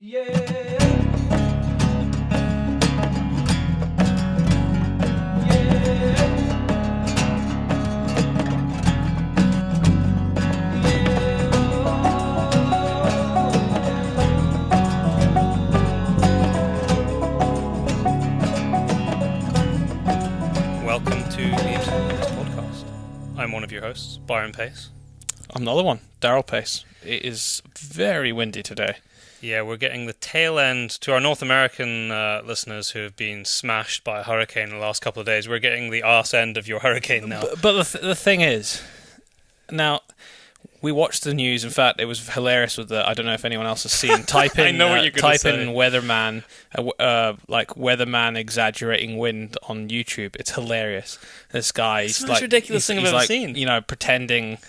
Welcome to the Internet Podcast. I'm one of your hosts, Byron Pace. I'm another one, Daryl Pace. It is very windy today. Yeah, we're getting the tail end to our North American listeners who have been smashed by a hurricane in the last couple of days. We're getting the arse end of your hurricane now. But the thing is, now, we watched the news. In fact, it was hilarious with the, I don't know if anyone else has seen, type in, I know what you're gonna say. weatherman, like weatherman exaggerating wind on YouTube. It's hilarious. This guy, It's the most ridiculous thing I've ever seen. You know, pretending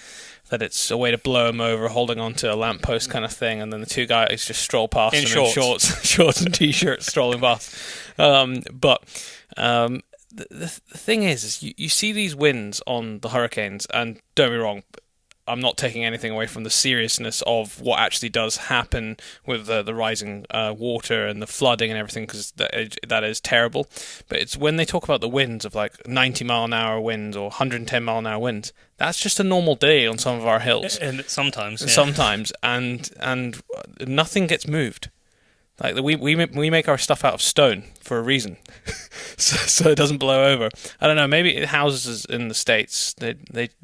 that it's a way to blow him over, holding onto a lamppost kind of thing, and then the two guys just stroll past In him shorts. in shorts and t-shirts, strolling past. The thing is you see these winds on the hurricanes, and don't be wrong, I'm not taking anything away from the seriousness of what actually does happen with the rising water and the flooding and everything, because that is terrible. But it's when they talk about the winds of like 90 mile an hour winds or 110 mile an hour winds, that's just a normal day on some of our hills. And sometimes, yeah. Sometimes, and nothing gets moved. Like we make our stuff out of stone for a reason, so it doesn't blow over. I don't know. Maybe houses in the States they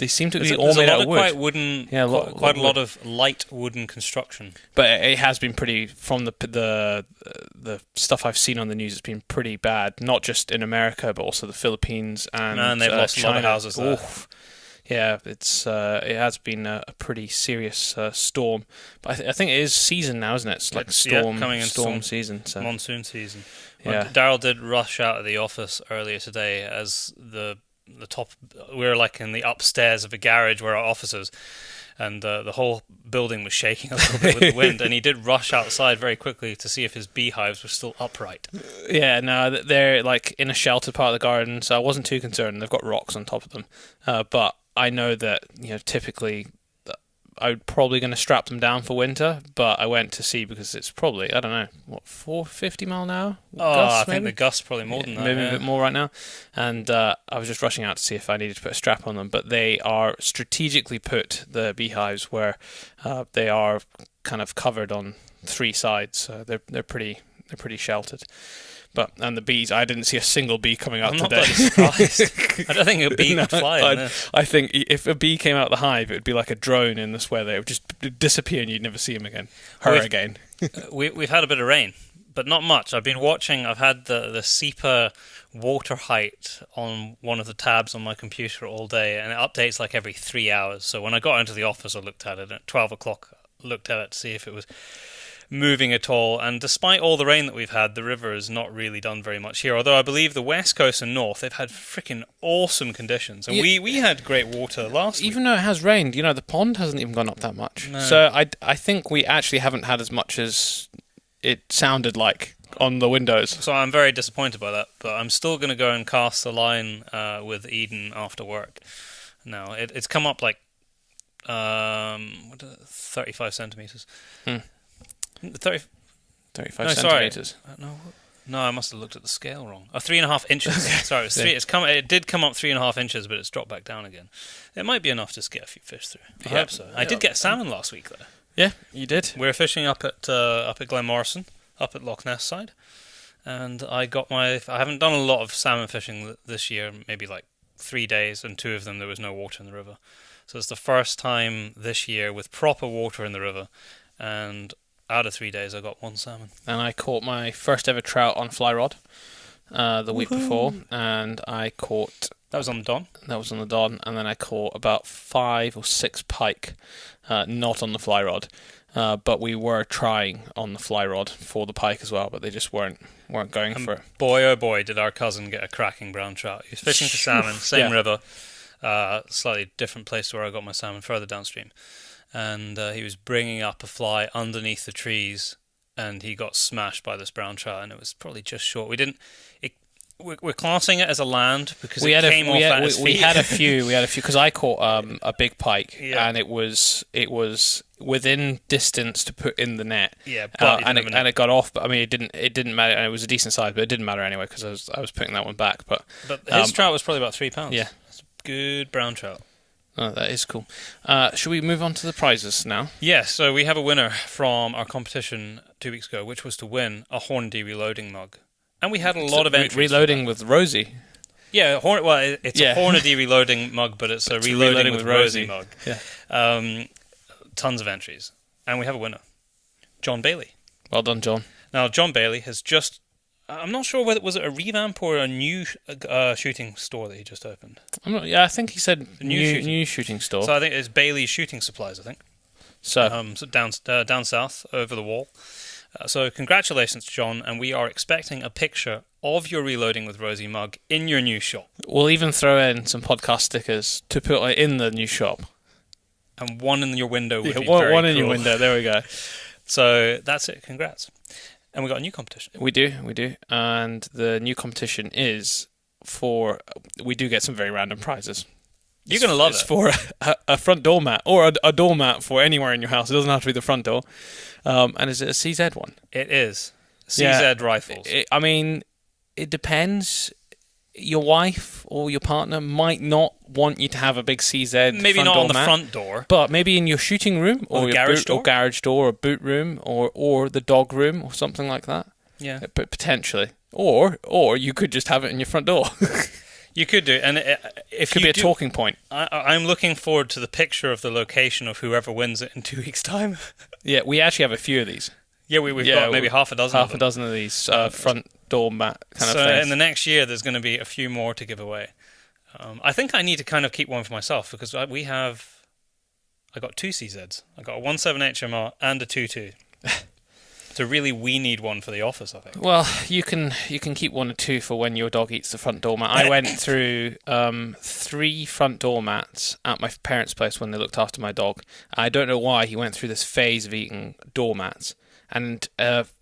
seem to be all made out of wood. Quite wooden. Yeah, quite a lot of light wooden construction. But it has been pretty, from the stuff I've seen on the news. It's been pretty bad, not just in America, but also the Philippines and they've lost China. a lot of houses there. Yeah, it has been a pretty serious storm. But I think it is season now, isn't it? It's like storm season. So. Monsoon season. Yeah. Daryl did rush out of the office earlier today as the top. We were like in the upstairs of a garage where our office is, and the whole building was shaking a little bit with the wind. And he did rush outside very quickly to see if his beehives were still upright. Yeah, no, they're like in a sheltered part of the garden, so I wasn't too concerned. They've got rocks on top of them, but I know that, you know, typically I'm probably going to strap them down for winter, but I went to see because it's probably, I don't know, 450 mile an hour? I think the gust's probably more than that. Maybe a bit more right now. And I was just rushing out to see if I needed to put a strap on them, but they are strategically put, the beehives, where they are kind of covered on three sides, so they're pretty sheltered. And the bees, I didn't see a single bee coming out today. I'm not surprised. I don't think a bee could fly in there. I think if a bee came out of the hive, it would be like a drone in this weather. It would just disappear and you'd never see him again. Again. We've had a bit of rain, but not much. I've been watching. I've had the SEPA water height on one of the tabs on my computer all day, and it updates like every 3 hours. So when I got into the office, I looked at it at 12 o'clock. Looked at it to see if it was moving at all, and despite all the rain that we've had, the river has not really done very much here, although I believe the west coast and north, they've had freaking awesome conditions, and we had great water last even though it has rained, you know, the pond hasn't even gone up that much. No. So I think we actually haven't had as much as it sounded like on the windows. So I'm very disappointed by that, but I'm still going to go and cast a line with Eden after work. Now, it's come up like 35 centimetres. 35 centimetres. No, I must have looked at the scale wrong. 3.5 inches. Sorry, it did come up 3.5 inches, but it's dropped back down again. It might be enough to get a few fish through. I hope so. I did get salmon last week, though. Yeah, you did. We were fishing up at Glenmorrison, up at Loch Ness side, and I haven't done a lot of salmon fishing this year, maybe like 3 days, and 2 of them there was no water in the river. So it's the first time this year with proper water in the river, and out of 3 days, I got 1 salmon. And I caught my first ever trout on fly rod the week before, and I caught... That was on the Don? That was on the Don, and then I caught about 5 or 6 pike, not on the fly rod. But we were trying on the fly rod for the pike as well, but they just weren't going for it. Boy, oh boy, did our cousin get a cracking brown trout. He was fishing for salmon, same river, slightly different place to where I got my salmon, further downstream. And he was bringing up a fly underneath the trees, and he got smashed by this brown trout, and it was probably just short. We're classing it as a land because it came off at his feet. We had a few because I caught a big pike, and it was within distance to put in the net. Yeah, but and it got off. But I mean, it didn't matter. And it was a decent size, but it didn't matter anyway because I was putting that one back. But his trout was probably about 3 pounds. Yeah, that's a good brown trout. Oh, that is cool. Should we move on to the prizes now? Yes, so we have a winner from our competition 2 weeks ago, which was to win a Hornady reloading mug. And we had a lot of entries. Reloading with Rosie. Yeah, it's a Hornady reloading mug, but it's a reloading with Rosie mug. Yeah. Tons of entries. And we have a winner. John Bailey. Well done, John. Now, John Bailey has just... I'm not sure whether was it a revamp or a new shooting store that he just opened. I think he said new shooting store. So I think it's Bailey's Shooting Supplies, I think. So down south, over the wall. So congratulations, John, and we are expecting a picture of your Reloading with Rosie mug in your new shop. We'll even throw in some podcast stickers to put in the new shop. And one in your window would be one very in cool. your window, there we go. So that's it, congrats. And we got a new competition. We do. And the new competition is we do get some very random prizes. You're going to love it. It's for a front door mat, or a door mat for anywhere in your house. It doesn't have to be the front door. And is it a CZ one? It is. CZ rifles. It depends. Your wife or your partner might not want you to have a big CZ maybe front not door on the mat, front door, but maybe in your shooting room or your garage door, or garage door, or boot room, or the dog room, or something like that. Yeah, but potentially, or you could just have it in your front door. You could do, and if it could be a talking point. I'm looking forward to the picture of the location of whoever wins it in 2 weeks' time. Yeah, we actually have a few of these. Yeah, we've got maybe half a dozen. Half a dozen of these front door mat kind of things. So in the next year, there's going to be a few more to give away. I think I need to kind of keep one for myself because I got 2 CZs. I got a 1.7 HMR and a 2.2. So really, we need one for the office, I think. Well, you can keep 1 or 2 for when your dog eats the front door mat. I went through 3 front door mats at my parents' place when they looked after my dog. I don't know why he went through this phase of eating door mats. And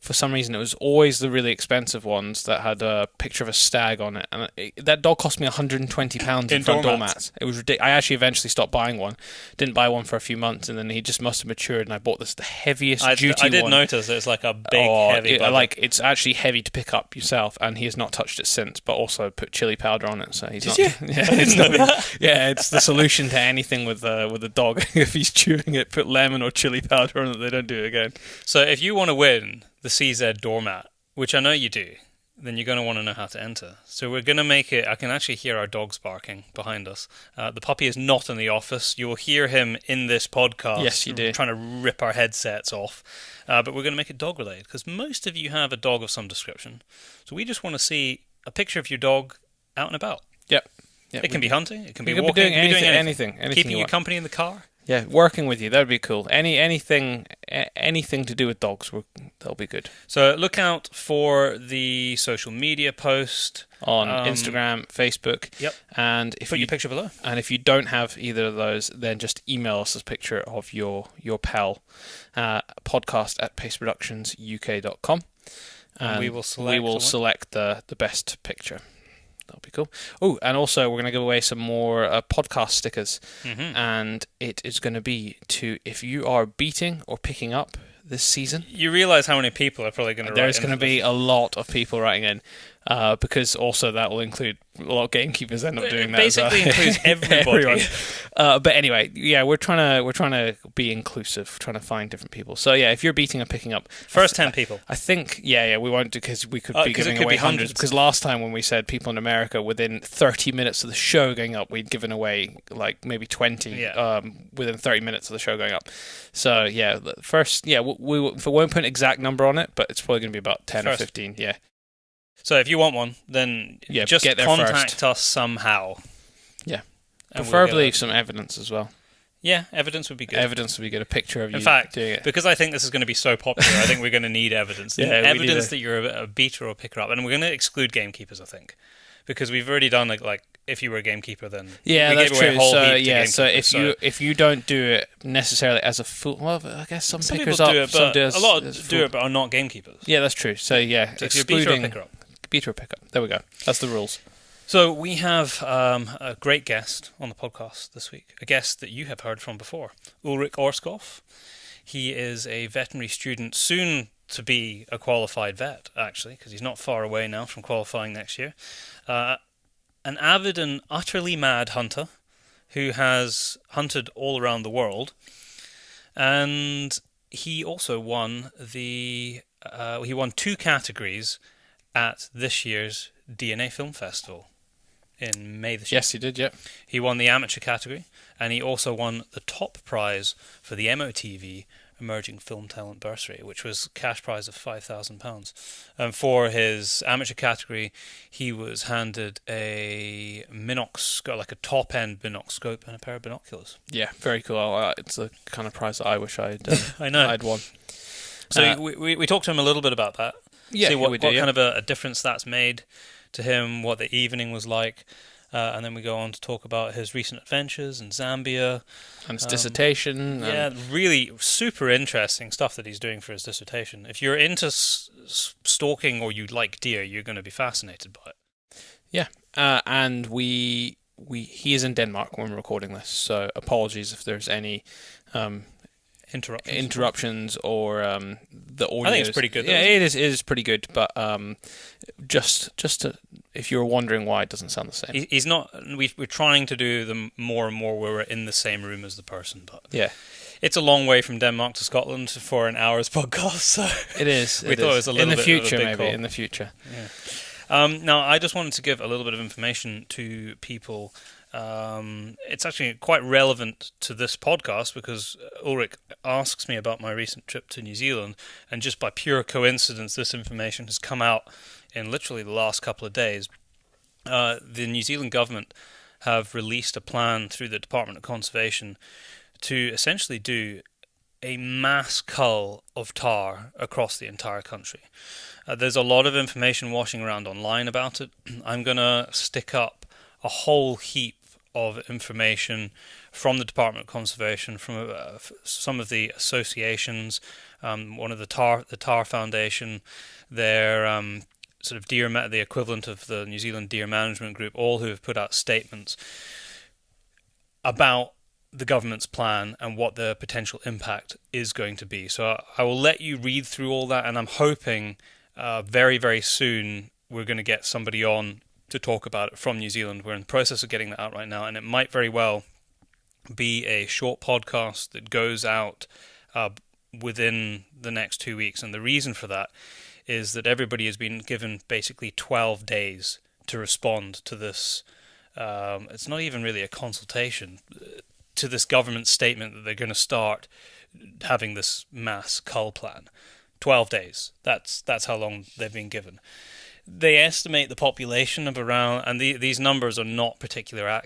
for some reason, it was always the really expensive ones that had a picture of a stag on it. And that dog cost me £120 in front door mats. It was ridiculous. I actually eventually stopped buying one. Didn't buy one for a few months, and then he just must have matured. And I bought the heaviest duty one. I did notice it's like a big, heavy. It's actually heavy to pick up yourself, and he has not touched it since. But also put chili powder on it, so he's not. Yeah, it's the solution to anything with a dog. If he's chewing it, put lemon or chili powder on it. They don't do it again. So if you want to win the CZ doormat, which I know you do, then you're going to want to know how to enter. So we're going to make it... I can actually hear our dogs barking behind us. The puppy is not in the office. You will hear him in this podcast. Yes, you do. Trying to rip our headsets off. But we're going to make it dog-related, because most of you have a dog of some description. So we just want to see a picture of your dog out and about. Yep. It can be hunting. It can be walking. walking. It could be doing anything. Keeping you company in the car. Yeah, working with you, that would be cool. Anything to do with dogs, that'll be good. So look out for the social media post on Instagram, Facebook. Yep. And put your picture below. And if you don't have either of those, then just email us a picture of your pal, podcast@paceproductionsuk.com. And we will select the best picture. That'll be cool. Oh, and also we're going to give away some more podcast stickers. Mm-hmm. And it is going to be if you are beating or picking up this season. You realise how many people are probably going to write in. There's going to be a lot of people writing in. Because also that will include a lot of gamekeepers end up doing that. Basically includes everybody. But anyway, yeah, we're trying to be inclusive, trying to find different people. So yeah, if you're beating or picking up first 10 people, I think we won't do because we could be giving away hundreds. Because last time when we said people in America within 30 minutes of the show going up, we'd given away like maybe 20 within 30 minutes of the show going up. So yeah, first we won't put an exact number on it, but it's probably going to be about 10 or 15. Yeah. So if you want one, then just contact us somehow. Yeah. Preferably some evidence as well. Yeah, evidence would be good. Evidence would be good. A picture of you doing it. Because I think this is going to be so popular, I think we're going to need evidence. Evidence that you're a beater or picker up. And we're going to exclude gamekeepers, I think. Because we've already done like if you were a gamekeeper, then we that's gave away true. A whole heap to gamekeepers. So if you don't do it necessarily as a full, well, I guess some pickers people up, do it, some a lot do it, but are not gamekeepers. Yeah, that's true. So yeah, so if you're a beater or picker up. Beater or pickup. There we go. That's the rules. So we have a great guest on the podcast this week. A guest that you have heard from before. Ulrik Orskov. He is a veterinary student, soon to be a qualified vet, actually, because he's not far away now from qualifying next year. An avid and utterly mad hunter who has hunted all around the world. And he also won he won 2 categories at this year's DNA Film Festival in May this year. Yes, he did, yeah. He won the amateur category, and he also won the top prize for the MOTV Emerging Film Talent Bursary, which was a cash prize of £5,000. And for his amateur category, he was handed a minox, like a top-end minox and a pair of binoculars. Yeah, very cool. It's the kind of prize that I wish I'd I know. I'd won. So we talked to him a little bit about that. Yeah, see what we do, kind of a difference that's made to him, what the evening was like. And then we go on to talk about his recent adventures in Zambia. And his dissertation. Yeah, really super interesting stuff that he's doing for his dissertation. If you're into stalking or you like deer, you're going to be fascinated by it. Yeah, and he is in Denmark when we're recording this, so apologies if there's any interruptions or the audio. I think it's pretty good. Yeah, it is pretty good, but just to, if you're wondering why it doesn't sound the same. He's not. We're trying to do them more and more where we're in the same room as the person, but yeah, it's a long way from Denmark to Scotland for an hour's podcast. So it is. We thought it was a little in the bit future, of a big maybe call. in the future. Yeah. Now, I just wanted to give a little bit of information to people. It's actually quite relevant to this podcast because Ulrik asks me about my recent trip to New Zealand, and just by pure coincidence, this information has come out in literally the last couple of days. The New Zealand government have released a plan through the Department of Conservation to essentially do a mass cull of tahr across the entire country. There's a lot of information washing around online about it. I'm going to stick up a whole heap of information from the Department of Conservation, from some of the associations, one of the Tahr Foundation, their sort of the equivalent of the New Zealand Deer Management Group, all who have put out statements about the government's plan and what the potential impact is going to be. So I will let you read through all that, and I'm hoping very, very soon we're going to get somebody on to talk about it from New Zealand. We're in the process of getting that out right now, and it might very well be a short podcast that goes out within the next 2 weeks. And the reason for that is that everybody has been given basically 12 days to respond to this. It's not even really a consultation, to this government statement that they're going to start having this mass cull plan. 12 days. That's how long they've been given. They estimate the population of around, and these numbers are not particularly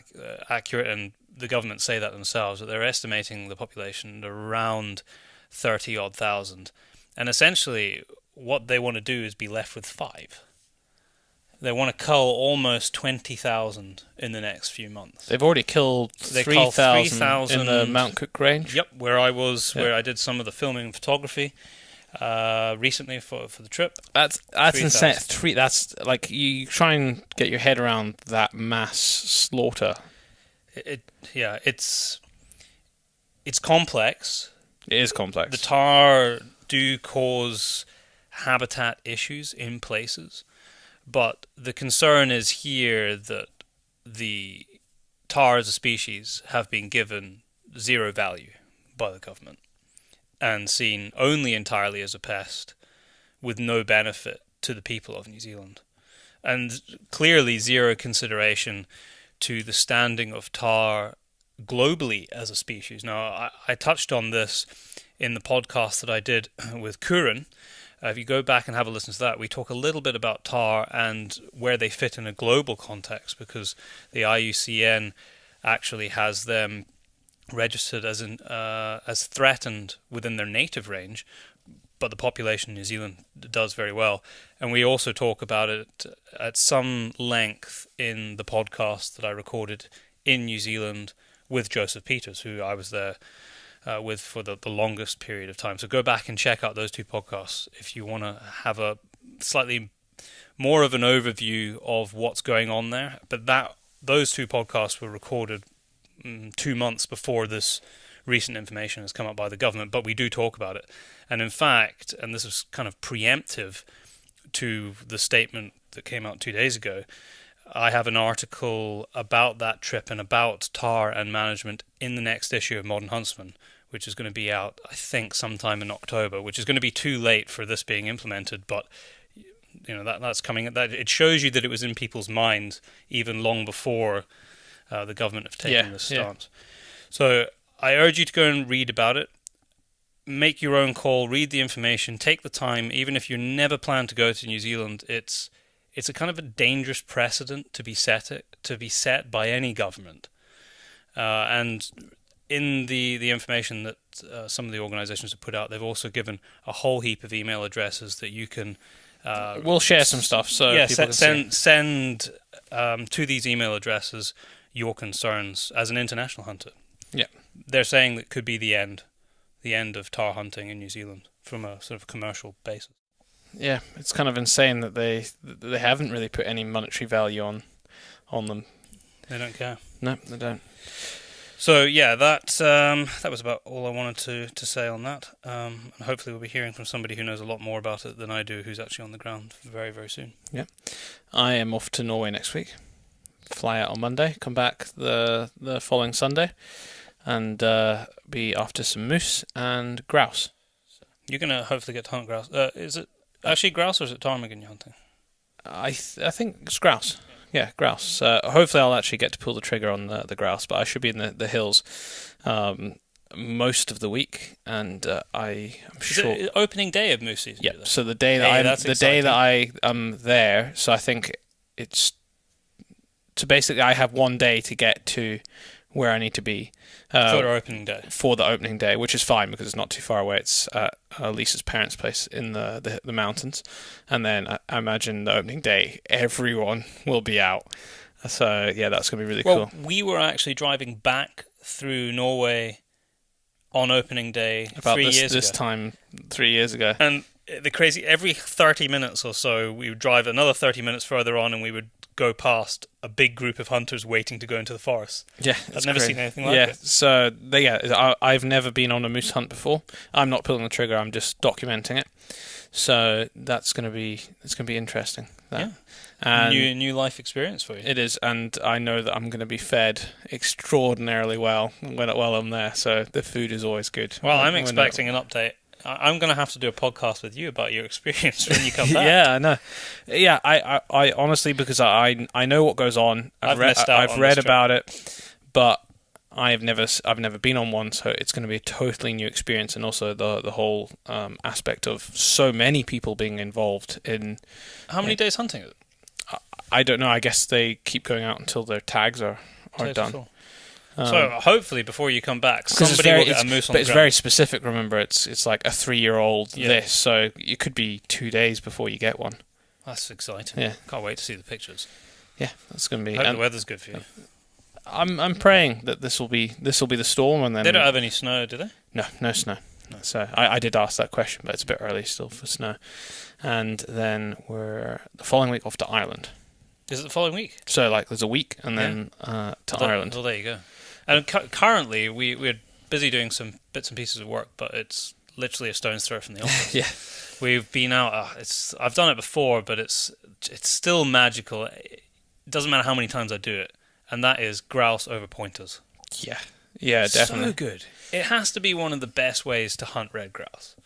accurate, and the government say that themselves, that they're estimating the population at around 30-odd thousand. And essentially, what they want to do is be left with 5. They want to cull almost 20,000 in the next few months. They've already killed 3,000 in the Mount Cook Range. Yep, where I did some of the filming and photography recently for the trip. That's insane. That's like, you try and get your head around that mass slaughter. It's complex. It is complex. The tahr do cause habitat issues in places, but the concern is here that the tahr as a species have been given zero value by the government and seen only entirely as a pest with no benefit to the people of New Zealand. And clearly zero consideration to the standing of tahr globally as a species. Now, I touched on this in the podcast that I did with Byron. If you go back and have a listen to that, we talk a little bit about tahr and where they fit in a global context, because the IUCN actually has them registered as threatened within their native range, but the population in New Zealand does very well. And we also talk about it at some length in the podcast that I recorded in New Zealand with Joseph Peters, who I was there with for the longest period of time. So go back and check out those 2 podcasts if you want to have a slightly more of an overview of what's going on there. But those 2 podcasts were recorded 2 months before this recent information has come up by the government, but we do talk about it. And in fact, and this is kind of preemptive to the statement that came out 2 days ago, I have an article about that trip and about Tahr and management in the next issue of Modern Huntsman, which is going to be out, I think, sometime in October, which is going to be too late for this being implemented, but that's coming. That it shows you that it was in people's minds even long before the government have taken this stance. So I urge you to go and read about it. Make your own call, read the information, take the time. Even if you never plan to go to New Zealand, it's a kind of a dangerous precedent to be set by any government. And in the information that some of the organisations have put out, they've also given a whole heap of email addresses that you can. We'll share some stuff. So people can send to these email addresses your concerns as an international hunter. Yeah, they're saying that could be the end of Tahr hunting in New Zealand from a sort of commercial basis. Yeah, it's kind of insane that they haven't really put any monetary value on them. They don't care. No, they don't. So yeah, that was about all I wanted to say on that. And hopefully we'll be hearing from somebody who knows a lot more about it than I do, who's actually on the ground very, very soon. Yeah, I am off to Norway next week. Fly out on Monday, come back the following Sunday, and be after some moose and grouse. You're gonna hopefully get to hunt grouse. Is it actually grouse or is it ptarmigan you're hunting? I think it's grouse. Yeah, grouse. Hopefully I'll actually get to pull the trigger on the grouse, but I should be in the hills most of the week, and I'm sure. Is it opening day of moose season? Yeah. So the day that I am there, so I think it's. So basically, I have 1 day to get to where I need to be for opening day. For the opening day, which is fine because it's not too far away. It's at Lisa's parents' place in the mountains, and then I imagine the opening day, everyone will be out. So yeah, that's going to be really cool. We were actually driving back through Norway on opening day about 3 years ago. This time 3 years ago, and every 30 minutes or so, we would drive another 30 minutes further on, and we would go past a big group of hunters waiting to go into the forest. Yeah, I've never seen anything like it. So I've never been on a moose hunt before. I'm not pulling the trigger. I'm just documenting it. So it's going to be interesting. And new life experience for you. It is, and I know that I'm going to be fed extraordinarily well while I'm there. So the food is always good. Well, I'm expecting an update. I'm going to have to do a podcast with you about your experience when you come back. Yeah, I know. Yeah, I honestly, because I know what goes on. I've read about it, but I've never been on one, so it's going to be a totally new experience, and also the whole aspect of so many people being involved in. How many days hunting is it? I don't know. I guess they keep going out until their tags are done. So hopefully before you come back, somebody will get a moose on the ground. But it's very specific, remember. It's like a 3-year-old this, so it could be 2 days before you get one. That's exciting. Yeah. Can't wait to see the pictures. Yeah, that's going to be... I hope the weather's good for you. I'm praying that this will be the storm, and then... They don't have any snow, do they? No snow. No. So I did ask that question, but it's a bit early still for snow. And then we're the following week off to Ireland. Is it the following week? So there's a week, and then to Ireland. Well, there you go. And currently, we're busy doing some bits and pieces of work, but it's literally a stone's throw from the office. Yeah, we've been out. I've done it before, but it's still magical. It doesn't matter how many times I do it, and that is grouse over pointers. Yeah, definitely. So good. It has to be one of the best ways to hunt red grouse.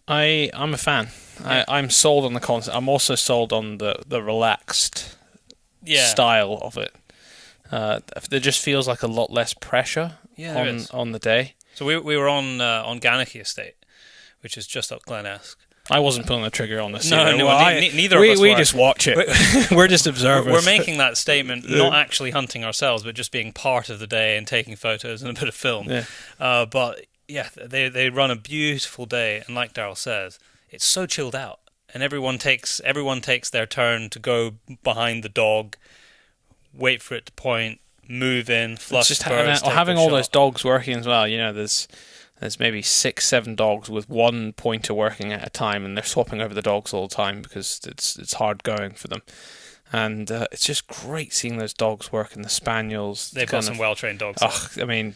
I'm a fan. Yeah. I'm sold on the concept. I'm also sold on the relaxed style of it. There just feels like a lot less pressure on the day. So we were on Ganachie Estate, which is just up Glen Esk. I wasn't pulling the trigger on this. Neither of us were. We just watch it. We're just observers. We're making that statement, not actually hunting ourselves, but just being part of the day and taking photos and a bit of film. Yeah. But yeah, they run a beautiful day, and like Daryl says, it's so chilled out, and everyone takes their turn to go behind the dog, wait for it to point, move in, flush just birds, having all those dogs working as well. There's maybe 6-7 dogs with one pointer working at a time, and they're swapping over the dogs all the time because it's hard going for them. And it's just great seeing those dogs work, and the spaniels. They've got some well-trained dogs. I mean,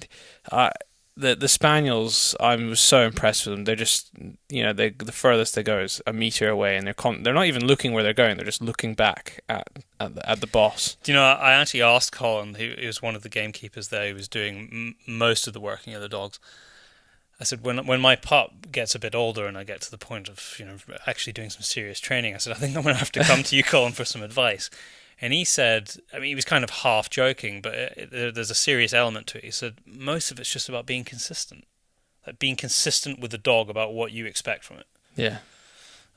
the spaniels, I was so impressed with them. They're just, the furthest they go is a meter away, and they're not even looking where they're going. They're just looking back at the boss. Do you know, I actually asked Colin, who was one of the gamekeepers there, who was doing most of the working of the dogs. I said, when my pup gets a bit older and I get to the point of actually doing some serious training, I said, I think I'm going to have to come to you, Colin, for some advice. And he said, I mean, he was kind of half joking, but there's a serious element to it. He said, most of it's just about being consistent. Like being consistent with the dog about what you expect from it. Yeah.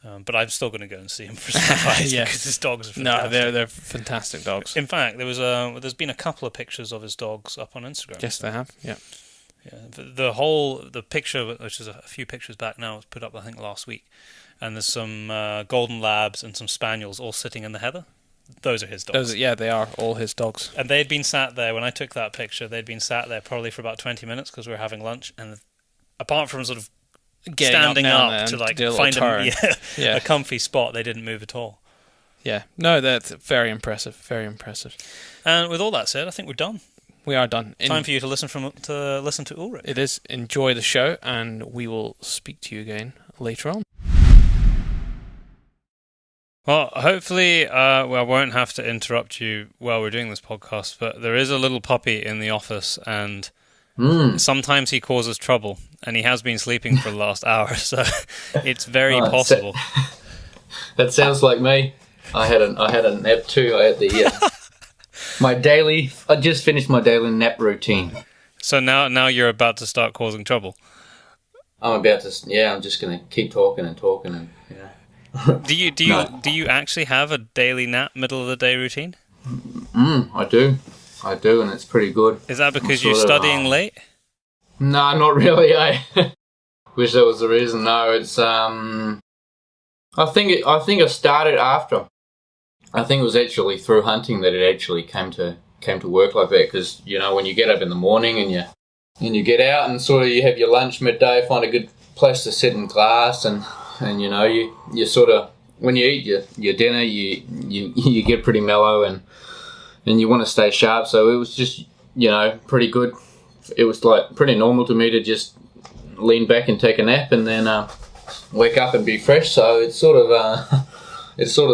But I'm still going to go and see him for some advice because his dogs are fantastic. No, they're fantastic dogs. In fact, there's been a couple of pictures of his dogs up on Instagram. Yes, they have, yeah. Yeah, the picture, which is a few pictures back now, was put up I think last week, and there's some golden labs and some spaniels all sitting in the heather. Those are his dogs. They are all his dogs. And they'd been sat there when I took that picture. They'd been sat there probably for about 20 minutes because we were having lunch, and apart from sort of standing up to like find a comfy spot, they didn't move at all. Yeah, no, that's very impressive. Very impressive. And with all that said, I think we're done. We are done. Time for you to listen to Ulrik. It is. Enjoy the show, and we will speak to you again later on. Well, hopefully, I won't have to interrupt you while we're doing this podcast, but there is a little puppy in the office, and sometimes he causes trouble, and he has been sleeping for the last hour, so it's very possible. That sounds like me. I had a nap too. I had the I just finished my daily nap routine. So now you're about to start causing trouble. I'm just going to keep talking and Do you actually have a daily nap, middle of the day routine? I do, and it's pretty good. Is that because you're studying late? No, not really. I wish that was the reason. No, it's I think I started after. I think it was actually through hunting that it actually came to work like that, because when you get up in the morning and you get out and sort of you have your lunch midday, find a good place to sit in class, and you sort of, when you eat your dinner, you get pretty mellow and you want to stay sharp. So it was just pretty good. It was like pretty normal to me to just lean back and take a nap and then wake up and be fresh. So it's sort of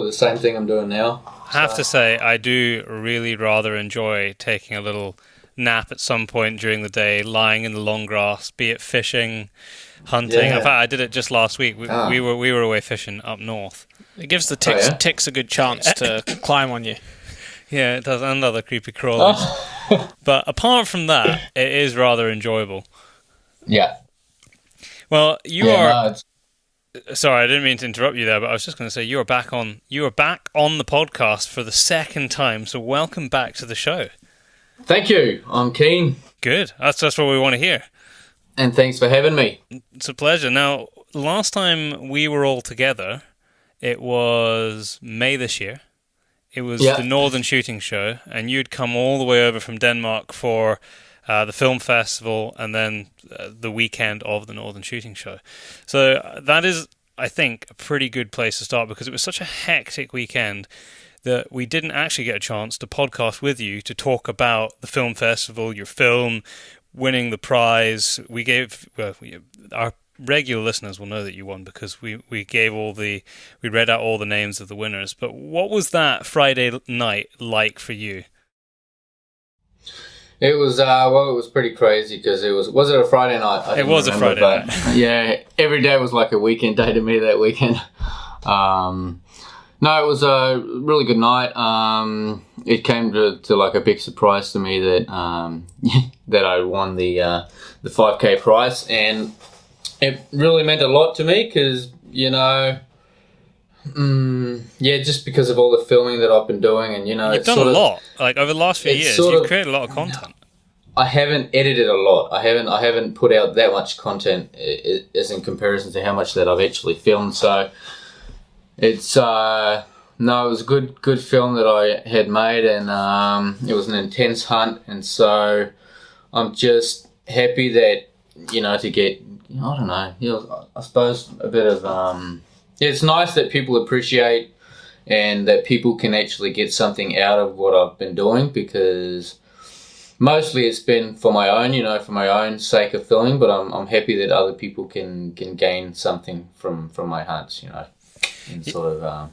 the same thing I'm doing now. I have to say, I do really rather enjoy taking a little nap at some point during the day, lying in the long grass, be it fishing, hunting. Yeah. In fact, I did it just last week. We were away fishing up north. It gives the ticks a good chance to climb on you. Yeah, it does, and other creepy crawlers. But apart from that, it is rather enjoyable. Yeah. Well, sorry, I didn't mean to interrupt you there, but I was just going to say you are back on the podcast for the second time, so welcome back to the show. Thank you. I'm keen. Good. That's what we want to hear. And thanks for having me. It's a pleasure. Now, last time we were all together, it was May this year. It was the Northern Shooting Show, and you'd come all the way over from Denmark for the film festival and then the weekend of the Northern Shooting Show. So that is, I think, a pretty good place to start, because it was such a hectic weekend that we didn't actually get a chance to podcast with you to talk about the film festival, your film, winning the prize. We gave our regular listeners will know that you won because we read out all the names of the winners. But what was that Friday night like for you? It was it was pretty crazy because was it a Friday night? It was a Friday night. Yeah, every day was like a weekend day to me that weekend. No, it was a really good night. It came to like a big surprise to me that that I won the 5K prize, and it really meant a lot to me because just because of all the filming that I've been doing, and you've done a lot. Like over the last few years, you've created a lot of content. I haven't edited a lot. I haven't put out that much content as in comparison to how much that I've actually filmed. So it's it was a good film that I had made, and it was an intense hunt, and so I'm just happy that to get I suppose a bit of it's nice that people appreciate and that people can actually get something out of what I've been doing, because mostly it's been for my own, for my own sake of filming. But I'm happy that other people can gain something from my hunts, and sort of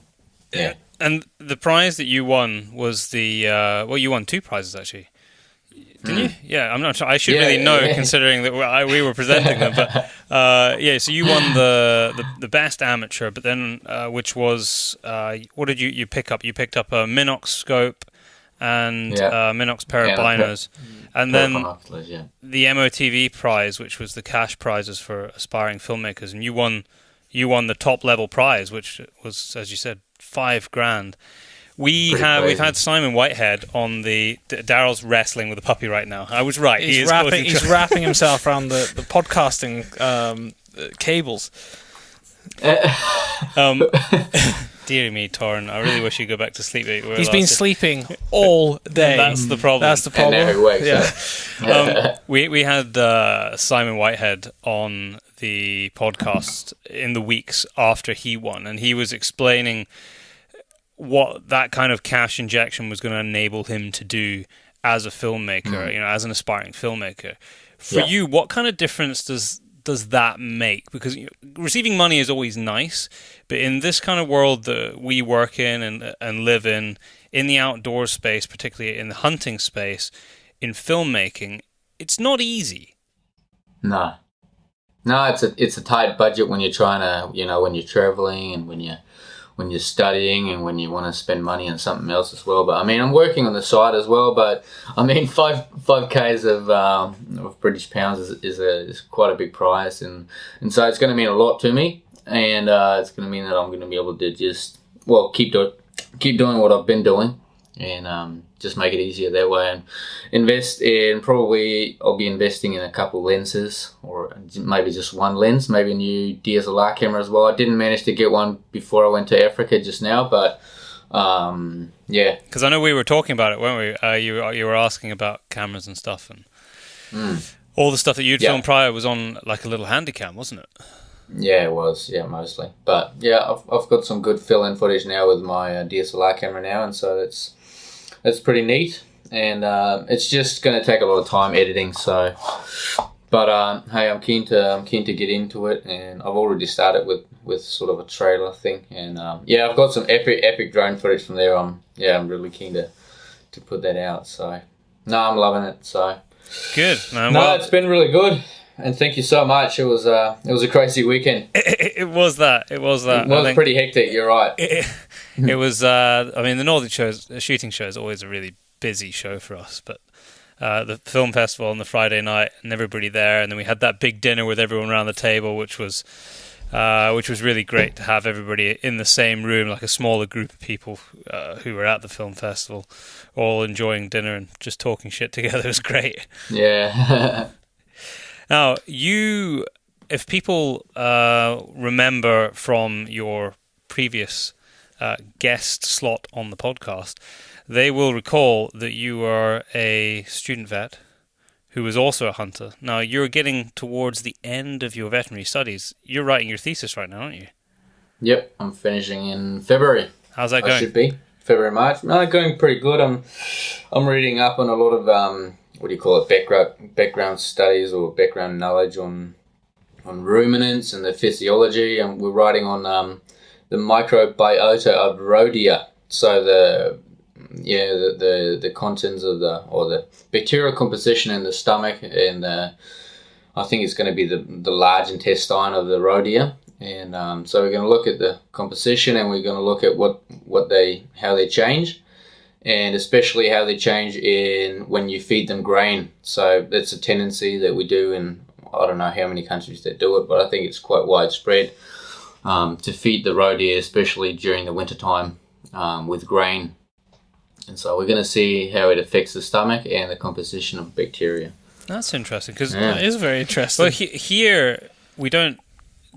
yeah. And the prize that you won was the you won 2 prizes actually. Didn't you? Yeah, I'm not sure. I should really know, considering that we were presenting them. But so you won the best amateur, but then which was what did you pick up? You picked up a Minox scope and Minox pair of binos, and then the MOTV prize, which was the cash prizes for aspiring filmmakers, and you won the top level prize, which was, as you said, $5,000. We've had Simon Whitehead on the... Daryl's wrestling with a puppy right now. I was right. He's wrapping himself around the podcasting cables. Dear me, Torrin. I really wish you'd go back to sleep. He's been sleeping all day. That's the problem. And now he wakes up. We had Simon Whitehead on the podcast in the weeks after he won, and he was explaining what that kind of cash injection was going to enable him to do as a filmmaker, as an aspiring filmmaker. For you, what kind of difference does that make? Because receiving money is always nice, but in this kind of world that we work in and live in the outdoor space, particularly in the hunting space, in filmmaking, it's not easy. No, it's a tight budget when you're trying to, when you're traveling and when you're studying and when you want to spend money on something else as well. But I mean, I'm working on the side as well. But I mean, 5Ks of British pounds is quite a big prize, and so it's going to mean a lot to me, and it's going to mean that I'm going to be able to just keep doing what I've been doing, and just make it easier that way, and invest in, probably I'll be investing in a couple lenses, or maybe just one lens, maybe a new DSLR camera as well. I didn't manage to get one before I went to Africa just now, but because I know we were talking about it, weren't we? You were asking about cameras and stuff, and all the stuff that you'd filmed prior was on like a little handycam, wasn't it? Yeah, it was. Yeah, mostly. But yeah, I've got some good fill-in footage now with my DSLR camera now, and so that's pretty neat. And it's just going to take a lot of time editing. So, but hey, I'm keen to get into it, and I've already started with sort of a trailer thing. And I've got some epic drone footage from there. I'm really keen to put that out. So, no, I'm loving it. So good. It's been really good. And thank you so much. It was a crazy weekend. It was that. It was pretty hectic. You're right. It was. I mean, the Nordic shooting show is always a really busy show for us. But the film festival on the Friday night, and everybody there, and then we had that big dinner with everyone around the table, which was really great to have everybody in the same room, like a smaller group of people who were at the film festival, all enjoying dinner and just talking shit together. It was great. Yeah. Now, if people remember from your previous guest slot on the podcast, they will recall that you are a student vet who was also a hunter. Now, you're getting towards the end of your veterinary studies. You're writing your thesis right now, aren't you? Yep, I'm finishing in February. How's that going? I should be. February, March. No, going pretty good. I'm reading up on a lot of background studies or background knowledge on ruminants and the physiology, and we're writing on the microbiota of rhodia. So the contents of the bacterial composition in the stomach, and I think it's going to be the large intestine of the rhodia, and so we're going to look at the composition, and we're going to look at how they change. And especially how they change when you feed them grain. So that's a tendency that we do in, I don't know how many countries that do it, but I think it's quite widespread to feed the rhodia, especially during the wintertime with grain. And so we're going to see how it affects the stomach and the composition of bacteria. That's interesting, because that is very interesting. Well, here we don't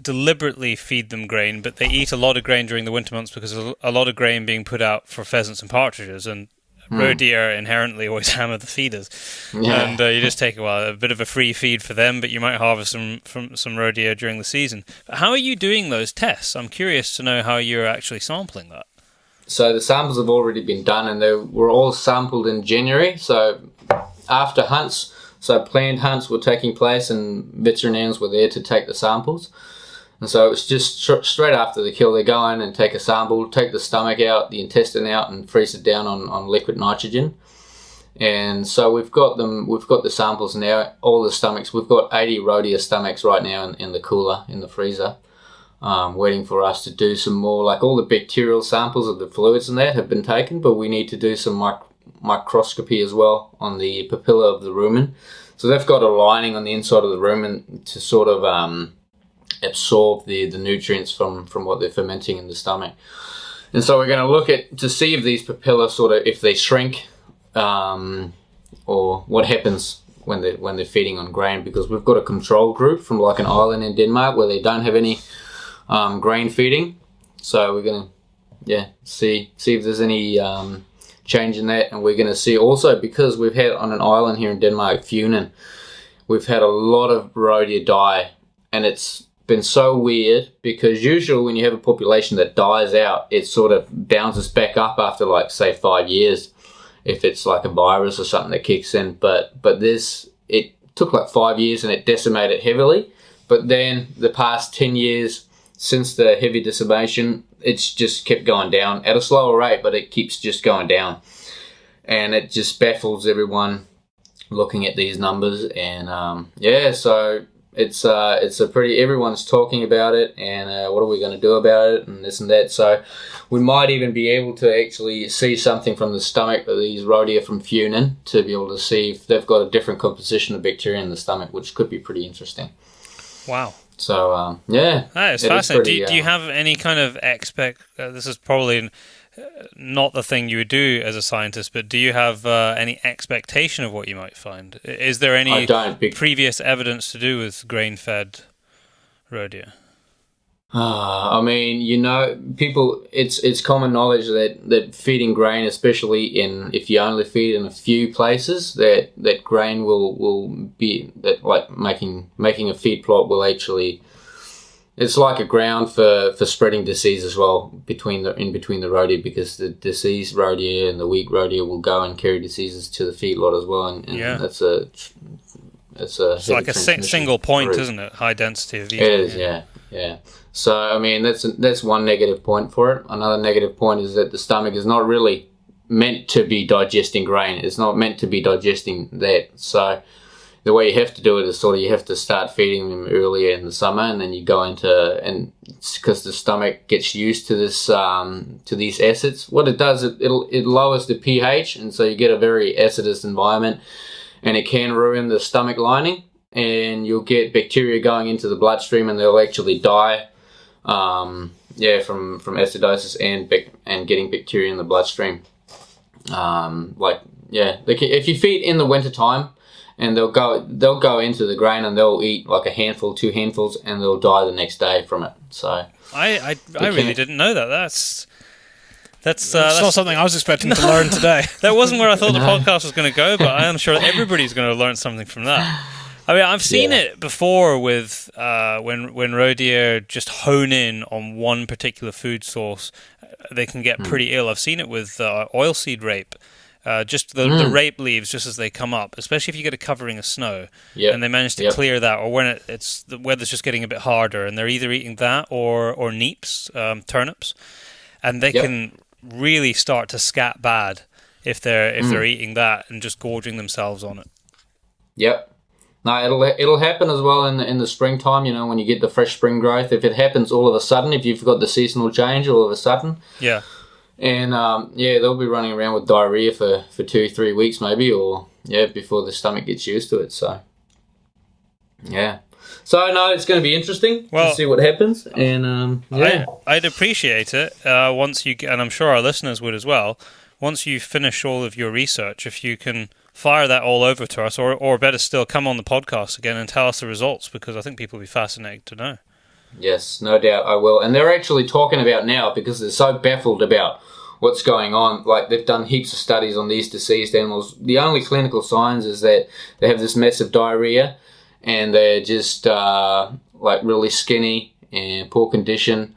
deliberately feed them grain, but they eat a lot of grain during the winter months because of a lot of grain being put out for pheasants and partridges, and roe deer inherently always hammer the feeders. Yeah. And you just take a bit of a free feed for them, but you might harvest some roe deer during the season. But how are you doing those tests? I'm curious to know how you're actually sampling that. So the samples have already been done, and they were all sampled in January. So after hunts. So planned hunts were taking place and veterinarians were there to take the samples. And so it's just straight after the kill, they go in and take a sample, take the stomach out, the intestine out, and freeze it down on liquid nitrogen. And so we've got the samples now, all the stomachs. We've got 80 Rhodia stomachs right now in the cooler, in the freezer, waiting for us to do some more, like all the bacterial samples of the fluids and that have been taken, but we need to do some microscopy as well on the papilla of the rumen. So they've got a lining on the inside of the rumen to sort of absorb the nutrients from what they're fermenting in the stomach. And so we're going to look at to see if these papilla sort of, if they shrink, or what happens when they're feeding on grain, because we've got a control group from like an island in Denmark where they don't have any grain feeding. So we're going to see if there's any change in that. And we're going to see also, because we've had on an island here in Denmark, Funen, we've had a lot of Rhodia die, and it's been so weird because usually when you have a population that dies out, it sort of bounces back up after like say 5 years if it's like a virus or something that kicks in, but this, it took like 5 years and it decimated heavily. But then the past 10 years since the heavy decimation, it's just kept going down at a slower rate, but it keeps just going down, and it just baffles everyone looking at these numbers. And so it's a pretty, everyone's talking about it, and what are we going to do about it, and this and that. So we might even be able to actually see something from the stomach of these Rhodia from Funen to be able to see if they've got a different composition of bacteria in the stomach, which could be pretty interesting. Wow. So that is fascinating. Do you have any kind of this is probably not the thing you would do as a scientist, but do you have any expectation of what you might find? Is there any previous evidence to do with grain-fed Rhodia? I mean, people, it's common knowledge that feeding grain, especially if you only feed in a few places, that grain will be, that like making a feed plot will actually, it's like a ground for spreading disease as well in between the Rhodia, because the diseased Rhodia and the weak Rhodia will go and carry diseases to the feedlot as well, and it's like a single point, isn't it? High density of eating. It is, yeah. So I mean, that's one negative point for it. Another negative point is that the stomach is not really meant to be digesting grain. It's not meant to be digesting that. So the way you have to do it is sort of, you have to start feeding them earlier in the summer, and then you go into, and because the stomach gets used to this to these acids, what it does, it lowers the pH, and so you get a very acidous environment, and it can ruin the stomach lining, and you'll get bacteria going into the bloodstream, and they'll actually die from acidosis and getting bacteria in the bloodstream. If you feed in the wintertime, and they'll go into the grain and they'll eat like a handful, 2 handfuls, and they'll die the next day from it. So I really didn't know that. That's not something I was expecting to learn today. That wasn't where I thought the podcast was going to go, but I am sure everybody's going to learn something from that. I mean, I've seen it before with when Rhodia just hone in on one particular food source, they can get pretty ill. I've seen it with oilseed rape. Just the rape leaves just as they come up, especially if you get a covering of snow, and they manage to clear that, or when it's the weather's just getting a bit harder, and they're either eating that or neeps, turnips, and they can really start to scat bad if they're eating that and just gorging themselves on it. Yep. No, it'll happen as well in the springtime. When you get the fresh spring growth, if it happens all of a sudden, if you've got the seasonal change all of a sudden, and they'll be running around with diarrhea for 2-3 weeks maybe, or before the stomach gets used to it. So it's going to be interesting to see what happens. And I'd appreciate it once you get, and I'm sure our listeners would as well, once you finish all of your research, if you can fire that all over to us, or better still, come on the podcast again and tell us the results, because I think people will be fascinated to know. Yes, no doubt I will. And they're actually talking about now, because they're so baffled about what's going on. Like, they've done heaps of studies on these deceased animals. The only clinical signs is that they have this massive diarrhea, and they're just really skinny and poor condition,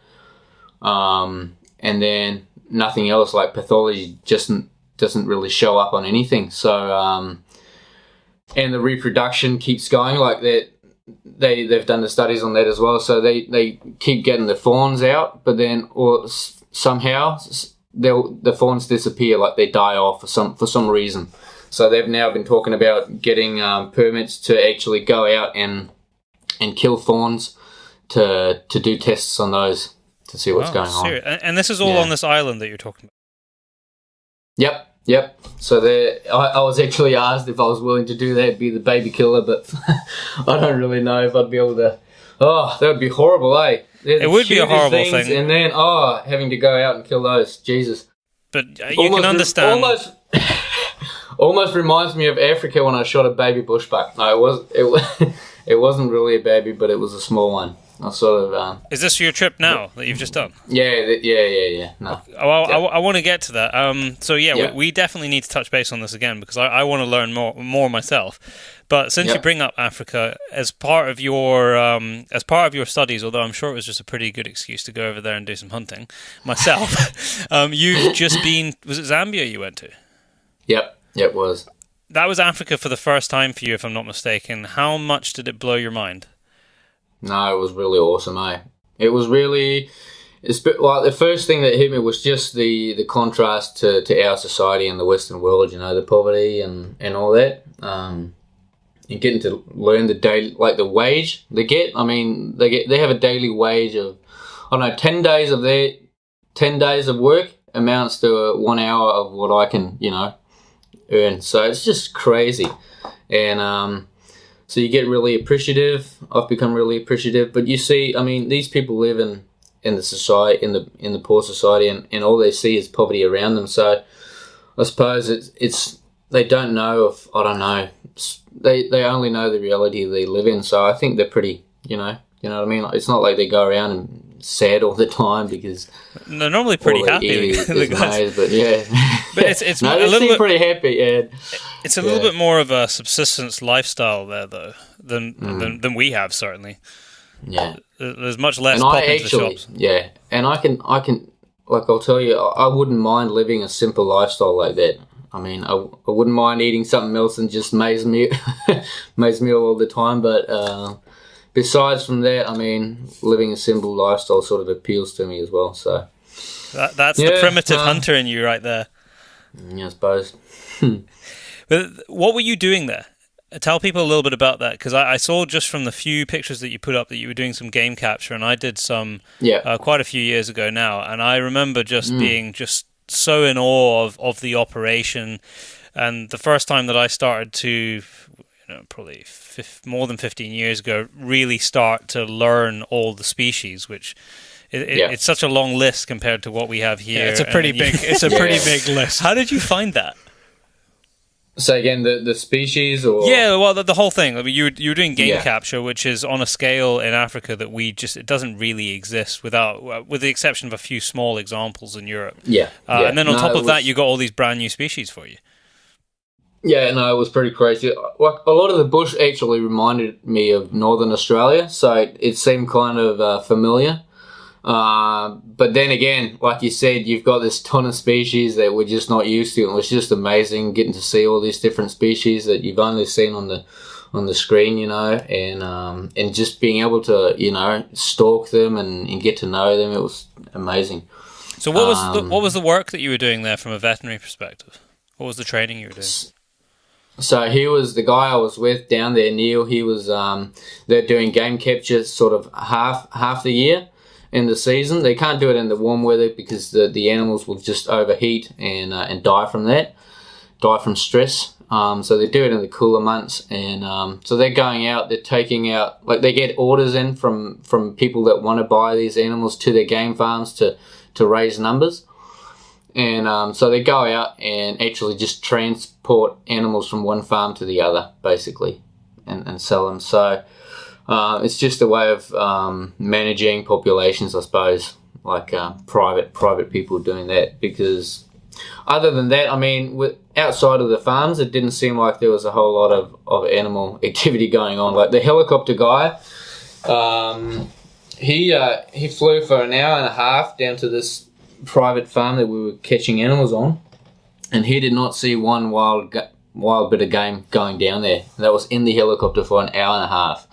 and then nothing else, like pathology just doesn't really show up on anything. So and the reproduction keeps going. Like they've done the studies on that as well. So they keep getting the fawns out, but then somehow the fawns disappear, like they die off for some reason. So they've now been talking about getting permits to actually go out and kill fawns to do tests on those to see what's going on. And this is all on this island that you're talking about? Yep. So I was actually asked if I was willing to do that, be the baby killer, but I don't really know if I'd be able to. Oh, that would be horrible, eh? It would be a horrible thing. And then, having to go out and kill those. Jesus. But you can understand. Almost reminds me of Africa when I shot a baby bushbuck. No, it wasn't really a baby, but it was a small one. I sort of. Is this your trip now that you've just done? Yeah. No. Well, I want to get to that. We definitely need to touch base on this again because I want to learn more myself. But since you bring up Africa as part of your studies, although I'm sure it was just a pretty good excuse to go over there and do some hunting myself, you've just been. Was it Zambia you went to? Yep, it was. That was Africa for the first time for you, if I'm not mistaken. How much did it blow your mind? No, it was really awesome, eh? It was really... the first thing that hit me was just the contrast to our society and the Western world, the poverty and all that. And getting to learn the daily... Like, the wage they get. I mean, they have a daily wage of, 10 days of 10 days of work amounts to 1 hour of what I can, earn. So it's just crazy. And... So you get really appreciative. I've become really appreciative. But you see, I mean, these people live in the society, in the poor society, and all they see is poverty around them. So I suppose it's they don't know if I don't know. They only know the reality they live in. So I think they're pretty, you know what I mean. It's not like they go around and sad all the time because they're normally pretty happy. The guys, but yeah, but it's no, a little bit pretty happy. Yeah, it's a little bit more of a subsistence lifestyle there, though, than we have certainly. Yeah, there's much less pop into the shops. Yeah, and I can like I'll tell you, I wouldn't mind living a simple lifestyle like that. I mean, I wouldn't mind eating something else than just maize meal all the time, but. Besides from that, I mean, living a simple lifestyle sort of appeals to me as well. So that's the primitive hunter in you right there. I suppose. But what were you doing there? Tell people a little bit about that, because I saw just from the few pictures that you put up that you were doing some game capture, and I did some quite a few years ago now, and I remember just being just so in awe of the operation, and the first time that I started to... probably more than 15 years ago, really start to learn all the species, which it's such a long list compared to what we have here. Yeah, it's a pretty big big list. How did you find that? So again, the species, or the whole thing. I mean, you were doing game capture, which is on a scale in Africa that it doesn't really exist with the exception of a few small examples in Europe. And then on top of that, you got all these brand new species for you. Yeah, no, it was pretty crazy. Like a lot of the bush actually reminded me of Northern Australia, so it seemed kind of familiar. But then again, like you said, you've got this ton of species that we're just not used to, and it was just amazing getting to see all these different species that you've only seen on the screen, and just being able to, stalk them and get to know them. It was amazing. So what was the work that you were doing there from a veterinary perspective? What was the training you were doing? So he was the guy I was with down there, Neil. He was they're doing game capture sort of half the year in the season. They can't do it in the warm weather because the animals will just overheat and die from stress. So they do it in the cooler months, and so they're going out. They're taking out, like, they get orders in from people that want to buy these animals to their game farms to raise numbers. And so they go out and actually just transport animals from one farm to the other, basically, and sell them. So it's just a way of managing populations, I suppose, like private people doing that. Because other than that, I mean, outside of the farms, it didn't seem like there was a whole lot of animal activity going on. Like the helicopter guy, he flew for an hour and a half down to this private farm that we were catching animals on, and he did not see one wild wild bit of game going down there. That was in the helicopter for an hour and a half.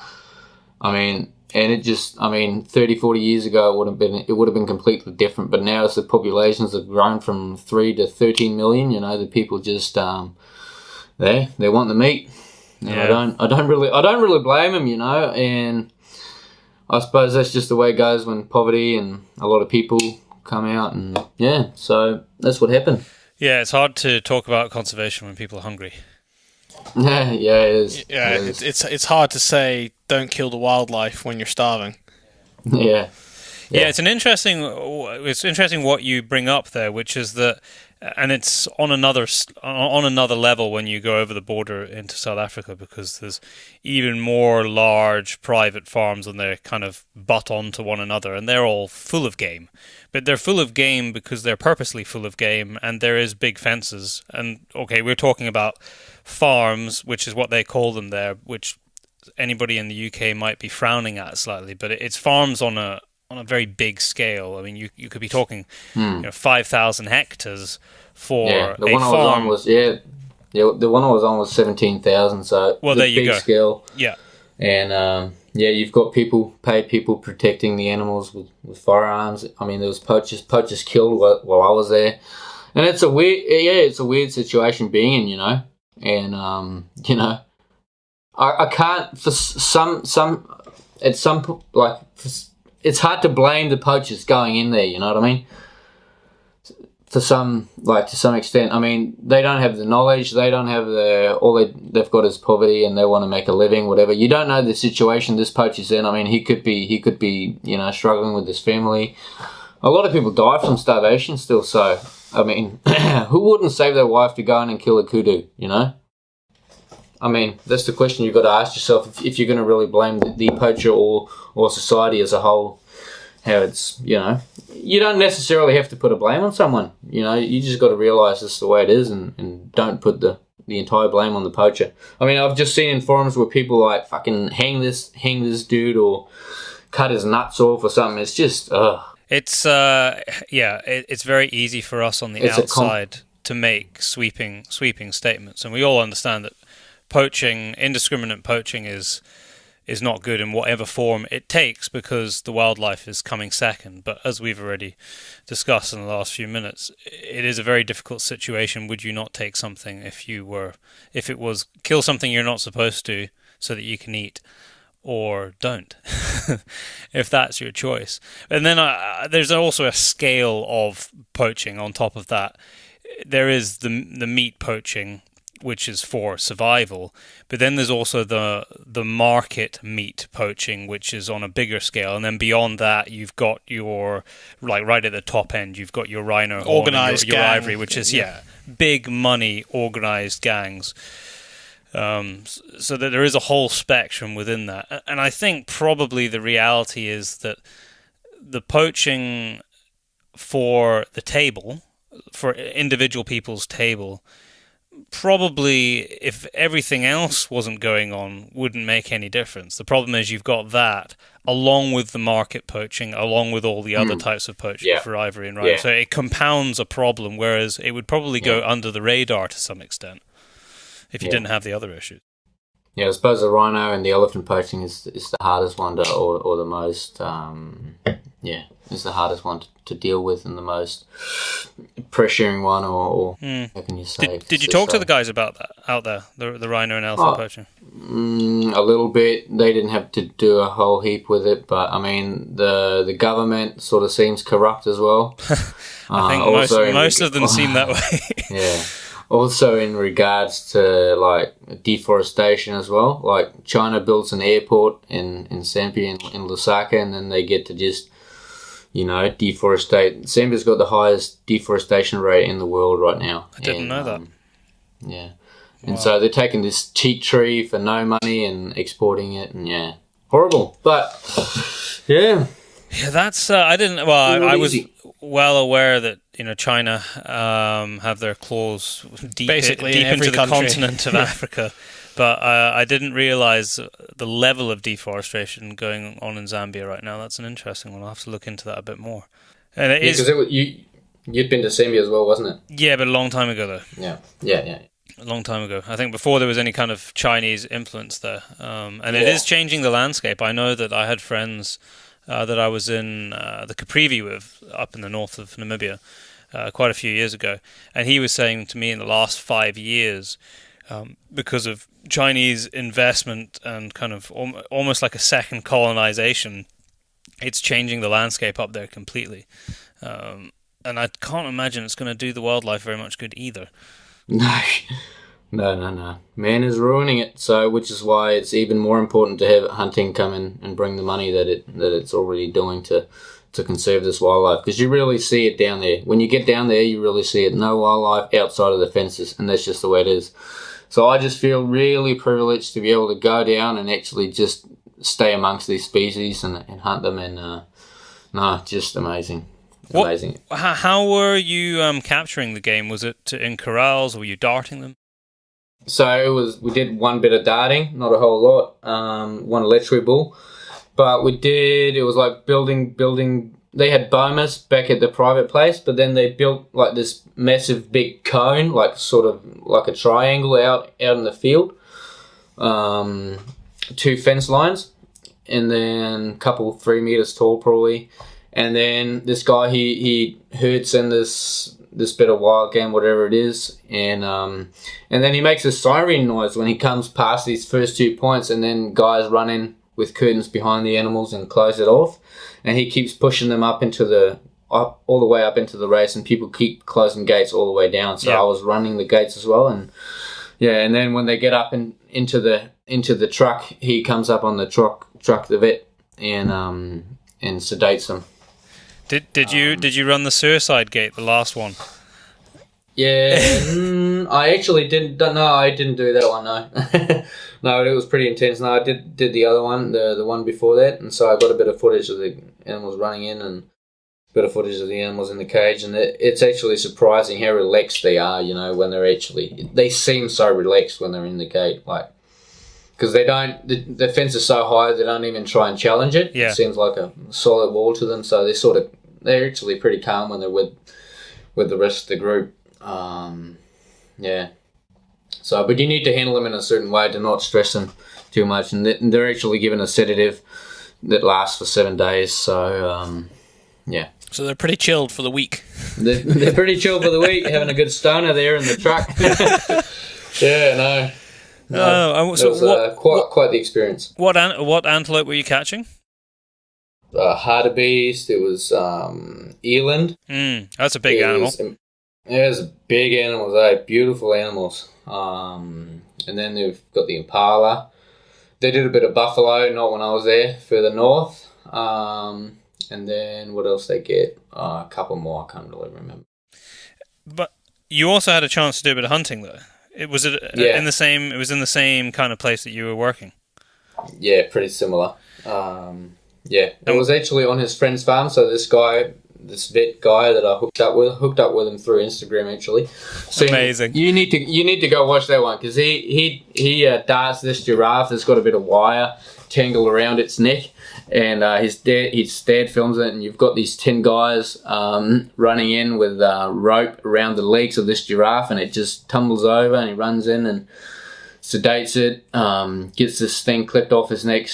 I mean, and it just, 30, 40 years ago, it would have been completely different. But now, as the populations have grown from 3 to 13 million, the people just they want the meat. And I don't really blame them, and I suppose that's just the way it goes when poverty and a lot of people come out, and so that's what happened. Yeah, it's hard to talk about conservation when people are hungry. Yeah, it is. Yeah, it's hard to say don't kill the wildlife when you're starving. Yeah. Yeah, it's interesting what you bring up there, which is that, and it's on another level when you go over the border into South Africa, because there's even more large private farms and they kind of butt onto one another, and they're all full of game. But they're full of game because they're purposely full of game, and there is big fences. And okay, we're talking about farms, which is what they call them there, which anybody in the UK might be frowning at slightly, but it's farms on a very big scale. I mean, you could be talking 5,000 hectares for the a one farm. The one I was on was 17,000, so there you big go. Scale. Yeah. And you've got paid people protecting the animals with firearms. I mean, there was poachers killed while I was there, and it's a weird situation being in, and I can't, for some at some like. It's hard to blame the poachers going in there, you know what I mean? To some extent. I mean, they don't have the knowledge, they don't have they've got is poverty, and they want to make a living, whatever. You don't know the situation this poacher's in. I mean, he could be, struggling with his family. A lot of people die from starvation still, so, I mean, who wouldn't save their wife to go in and kill a kudu, I mean, that's the question you've got to ask yourself if you're going to really blame the poacher or society as a whole. How it's, you don't necessarily have to put a blame on someone. You just got to realise this is the way it is, and don't put the entire blame on the poacher. I mean, I've just seen in forums where people like fucking hang this dude or cut his nuts off or something. It's just, It's it's very easy for us on the outside to make sweeping statements, and we all understand that indiscriminate poaching is not good in whatever form it takes, because the wildlife is coming second. But as we've already discussed in the last few minutes, it is a very difficult situation. Would you not take something if it was kill something you're not supposed to so that you can eat, or don't, if that's your choice? And then there's also a scale of poaching on top of that. There is the meat poaching, which is for survival, but then there's also the market meat poaching, which is on a bigger scale, and then beyond that you've got your, like, right at the top end, you've got your rhino organised your ivory, which is big money organised gangs. So that there is a whole spectrum within that, and I think probably the reality is that the poaching for the table, for individual people's table, probably, if everything else wasn't going on, wouldn't make any difference. The problem is you've got that, along with the market poaching, along with all the other types of poaching for ivory and rhino. Yeah. So it compounds a problem, whereas it would probably go under the radar to some extent if you didn't have the other issues. Yeah, I suppose the rhino and the elephant poaching is the hardest one or the most, is the hardest one to deal with, and the most pressuring one, or how can you say? Did you talk to the guys about that out there, the rhino and elephant poaching? A little bit. They didn't have to do a whole heap with it, but I mean, the government sort of seems corrupt as well. I think most of them seem that way. Yeah. Also, in regards to like deforestation as well, like China builds an airport in Zambia in Lusaka, and then they get to just, deforestate. Zambia's got the highest deforestation rate in the world right now. I didn't know that. Yeah, and so they're taking this teak tree for no money and exporting it, and horrible. But yeah, that's I didn't. Well, I was well aware that China have their claws deep into the continent of Africa, but I didn't realise the level of deforestation going on in Zambia right now. That's an interesting one. I'll have to look into that a bit more. And it is because you'd been to Zambia as well, wasn't it? Yeah, but a long time ago though. Yeah. a long time ago. I think before there was any kind of Chinese influence there. And it Yeah. is changing the landscape. I know that I had friends that I was in the Caprivi with up in the north of Namibia quite a few years ago. And he was saying to me in the last 5 years, because of Chinese investment and kind of almost like a second colonization, it's changing the landscape up there completely. And I can't imagine it's going to do the wildlife very much good either. No. Man is ruining it. So, which is why it's even more important to have hunting come in and bring the money that it's already doing to conserve this wildlife. Because you really see it down there. When you get down there, you really see it. No wildlife outside of the fences, and that's just the way it is. So I just feel really privileged to be able to go down and actually just stay amongst these species and hunt them. And just amazing. Amazing. How were you capturing the game? Was it in corrals, or were you darting them? So we did one bit of darting, not a whole lot, one electric bull. But it was like building, they had bomas back at the private place, but then they built like this massive big cone, like sort of like a triangle out in the field, 2 fence lines, and then a couple 3 meters tall probably. And then this guy, he herds in this bit of wild game, whatever it is, and then he makes a siren noise when he comes past these first 2 points, and then guys run in with curtains behind the animals and close it off, and he keeps pushing them all the way up into the race, and people keep closing gates all the way down. So I was running the gates as well, and then when they get up into the truck, he comes up on the truck, the vet, and sedates them. Did you run the suicide gate, the last one? Yeah, I actually didn't. No, I didn't do that one. No, no, it was pretty intense. No, I did the other one, the one before that, and so I got a bit of footage of the animals running in and a bit of footage of the animals in the cage, and it's actually surprising how relaxed they are. You know, when they seem so relaxed when they're in the gate, like. Because they don't, the fence is so high, they don't even try and challenge it. Yeah. It seems like a solid wall to them, so they're actually pretty calm when they're with the rest of the group. Yeah. So, but you need to handle them in a certain way to not stress them too much, and they're actually given a sedative that lasts for 7 days. So, yeah. So they're pretty chilled for the week. They're pretty chilled for the week, having a good stoner there in the truck. Yeah, no. So it was quite the experience. What antelope were you catching? Hartebeest. It was eland. That's a big animal. It was big animals. Beautiful animals. And then they've got the impala. They did a bit of buffalo, not when I was there, further north. And then what else they get? A couple more. I can't really remember. But you also had a chance to do a bit of hunting, though. It was in the same kind of place that you were working. Yeah, pretty similar. It was actually on his friend's farm. So this vet guy that I hooked up with him through Instagram actually. So amazing. You need to go watch that one because he darts this giraffe that's got a bit of wire tangled around its neck, and his dad films it, and you've got these 10 guys running in with rope around the legs of this giraffe, and it just tumbles over, and he runs in and sedates it, gets this thing clipped off his neck,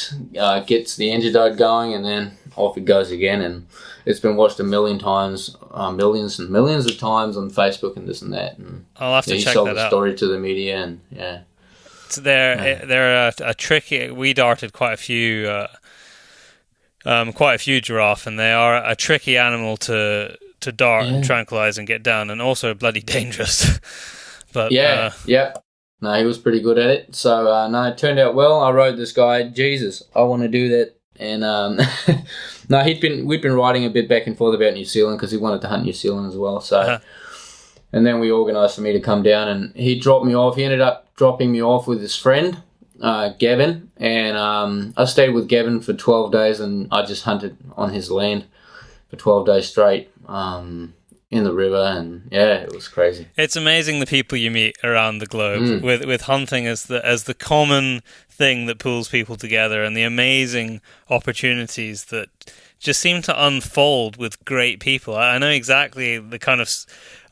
gets the antidote going, and then off it goes again. And it's been watched a million times, millions and millions of times on Facebook and this and that. And I'll have to check that out. He sold the story to the media, and yeah. So they're a tricky. We darted quite a few giraffe, and they are a tricky animal to dart and tranquilize and get down, and also bloody dangerous. But yeah. No, he was pretty good at it. So it turned out well. I rode this guy. Jesus, I want to do that. And no, we'd been riding a bit back and forth about New Zealand because he wanted to hunt New Zealand as well. So. And then we organised for me to come down, and he dropped me off. He ended up dropping me off with his friend, Gavin, and I stayed with Gavin for 12 days, and I just hunted on his land for 12 days straight in the river, and yeah, it was crazy. It's amazing the people you meet around the globe with hunting as the common thing that pulls people together, and the amazing opportunities that just seem to unfold with great people. I know exactly the kind of...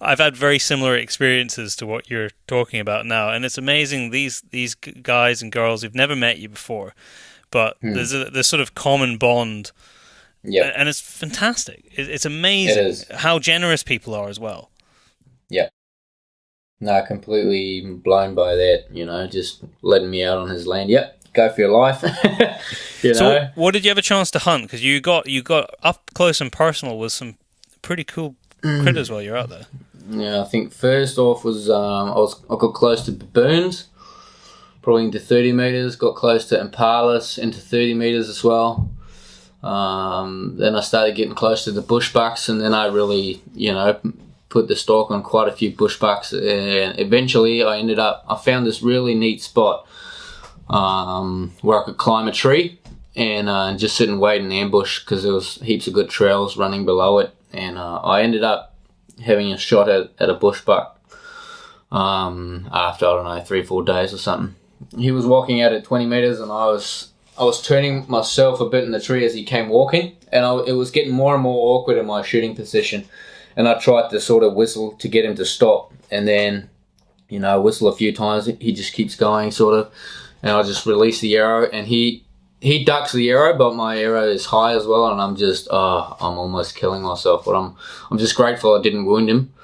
I've had very similar experiences to what you're talking about now, and it's amazing, these guys and girls who've never met you before, but there's this sort of common bond, and it's fantastic. It's amazing how generous people are as well. Yeah. No, completely blown by that, just letting me out on his land. Yep, go for your life. So what did you have a chance to hunt? Because you got up close and personal with some pretty cool critters while you're out there. Yeah, I think first off was I got close to baboons, probably into 30 metres, got close to impalas into 30 metres as well. Then I started getting close to the bushbucks, and then I really, put the stalk on quite a few bushbucks, and eventually I found this really neat spot where I could climb a tree and just sit and wait in ambush because there was heaps of good trails running below it, and I ended up having a shot at a bushbuck after, 3-4 days or something. He was walking out at 20 metres, and I was turning myself a bit in the tree as he came walking, and it was getting more and more awkward in my shooting position. And I tried to sort of whistle to get him to stop, and then, whistle a few times. He just keeps going, sort of, and I just release the arrow, and he ducks the arrow, but my arrow is high as well, and I'm just, I'm almost killing myself. But I'm just grateful I didn't wound him.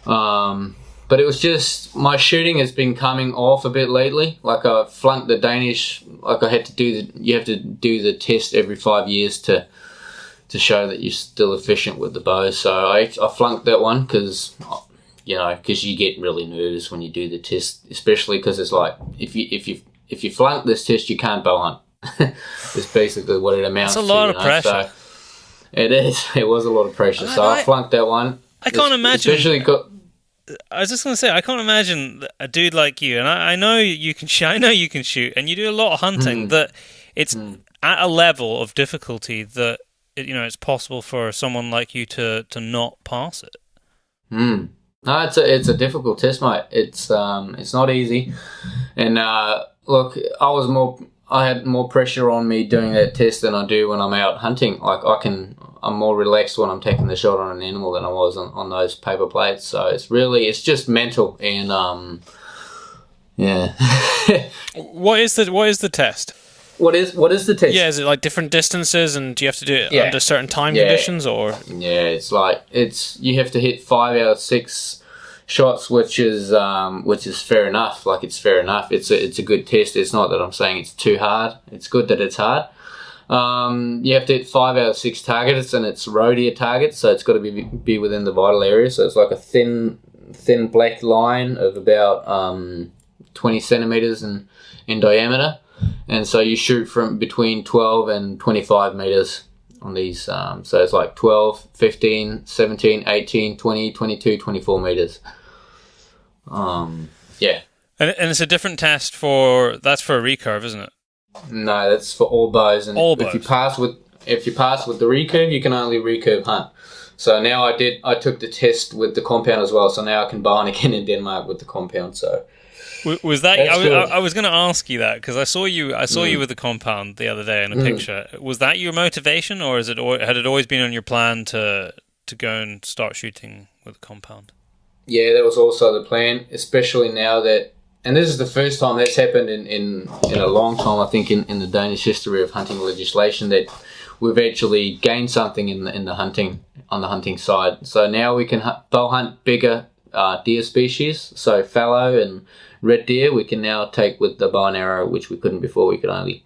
But it was just, my shooting has been coming off a bit lately. Like I flunked the Danish, like I had to you have to do the test every 5 years to show that you're still efficient with the bow. So I flunked that one because you get really nervous when you do the test, especially because it's like, if you flunk this test, you can't bow hunt. It's basically what it amounts to. It's a lot of pressure. So it is. It was a lot of pressure. So I flunked that one. I can't imagine. I was just going to say, I can't imagine a dude like you, and I know you can shoot, and you do a lot of hunting, that it's at a level of difficulty that it's possible for someone like you to not pass it. No, it's a difficult test, mate. It's not easy, and look, I had more pressure on me doing that test than I do when I'm out hunting. Like I'm more relaxed when I'm taking the shot on an animal than I was on those paper plates. So it's just mental, and yeah. What is the test? What is the test? Yeah, is it like different distances, and do you have to do it under certain time conditions, or? Yeah, you have to hit 5 out of 6 shots, which is fair enough. Like, it's fair enough. It's a good test. It's not that I'm saying it's too hard. It's good that it's hard. You have to hit 5 out of 6 targets, and it's roe deer targets, so it's got to be within the vital area. So it's like a thin black line of about 20 centimeters in diameter. And so you shoot from between 12 and 25 meters on these. So it's like 12, 15, 17, 18, 20, 22, 24 meters. Yeah. And it's a different test that's for a recurve, isn't it? No, that's for all bows. And all bows. If you pass with the recurve, you can only recurve hunt. So now I took the test with the compound as well. So now I can bow hunt again in Denmark with the compound. So. Was that? I was going to ask you that because I saw you with the compound the other day in a picture. Was that your motivation, or had it always been on your plan to go and start shooting with the compound? Yeah, that was also the plan, especially now that, and this is the first time that's happened in a long time. I think in the Danish history of hunting legislation that we've actually gained something in the hunting on the hunting side. So now we can bow hunt bigger deer species, so fallow and red deer we can now take with the bow and arrow, which we couldn't before. We could only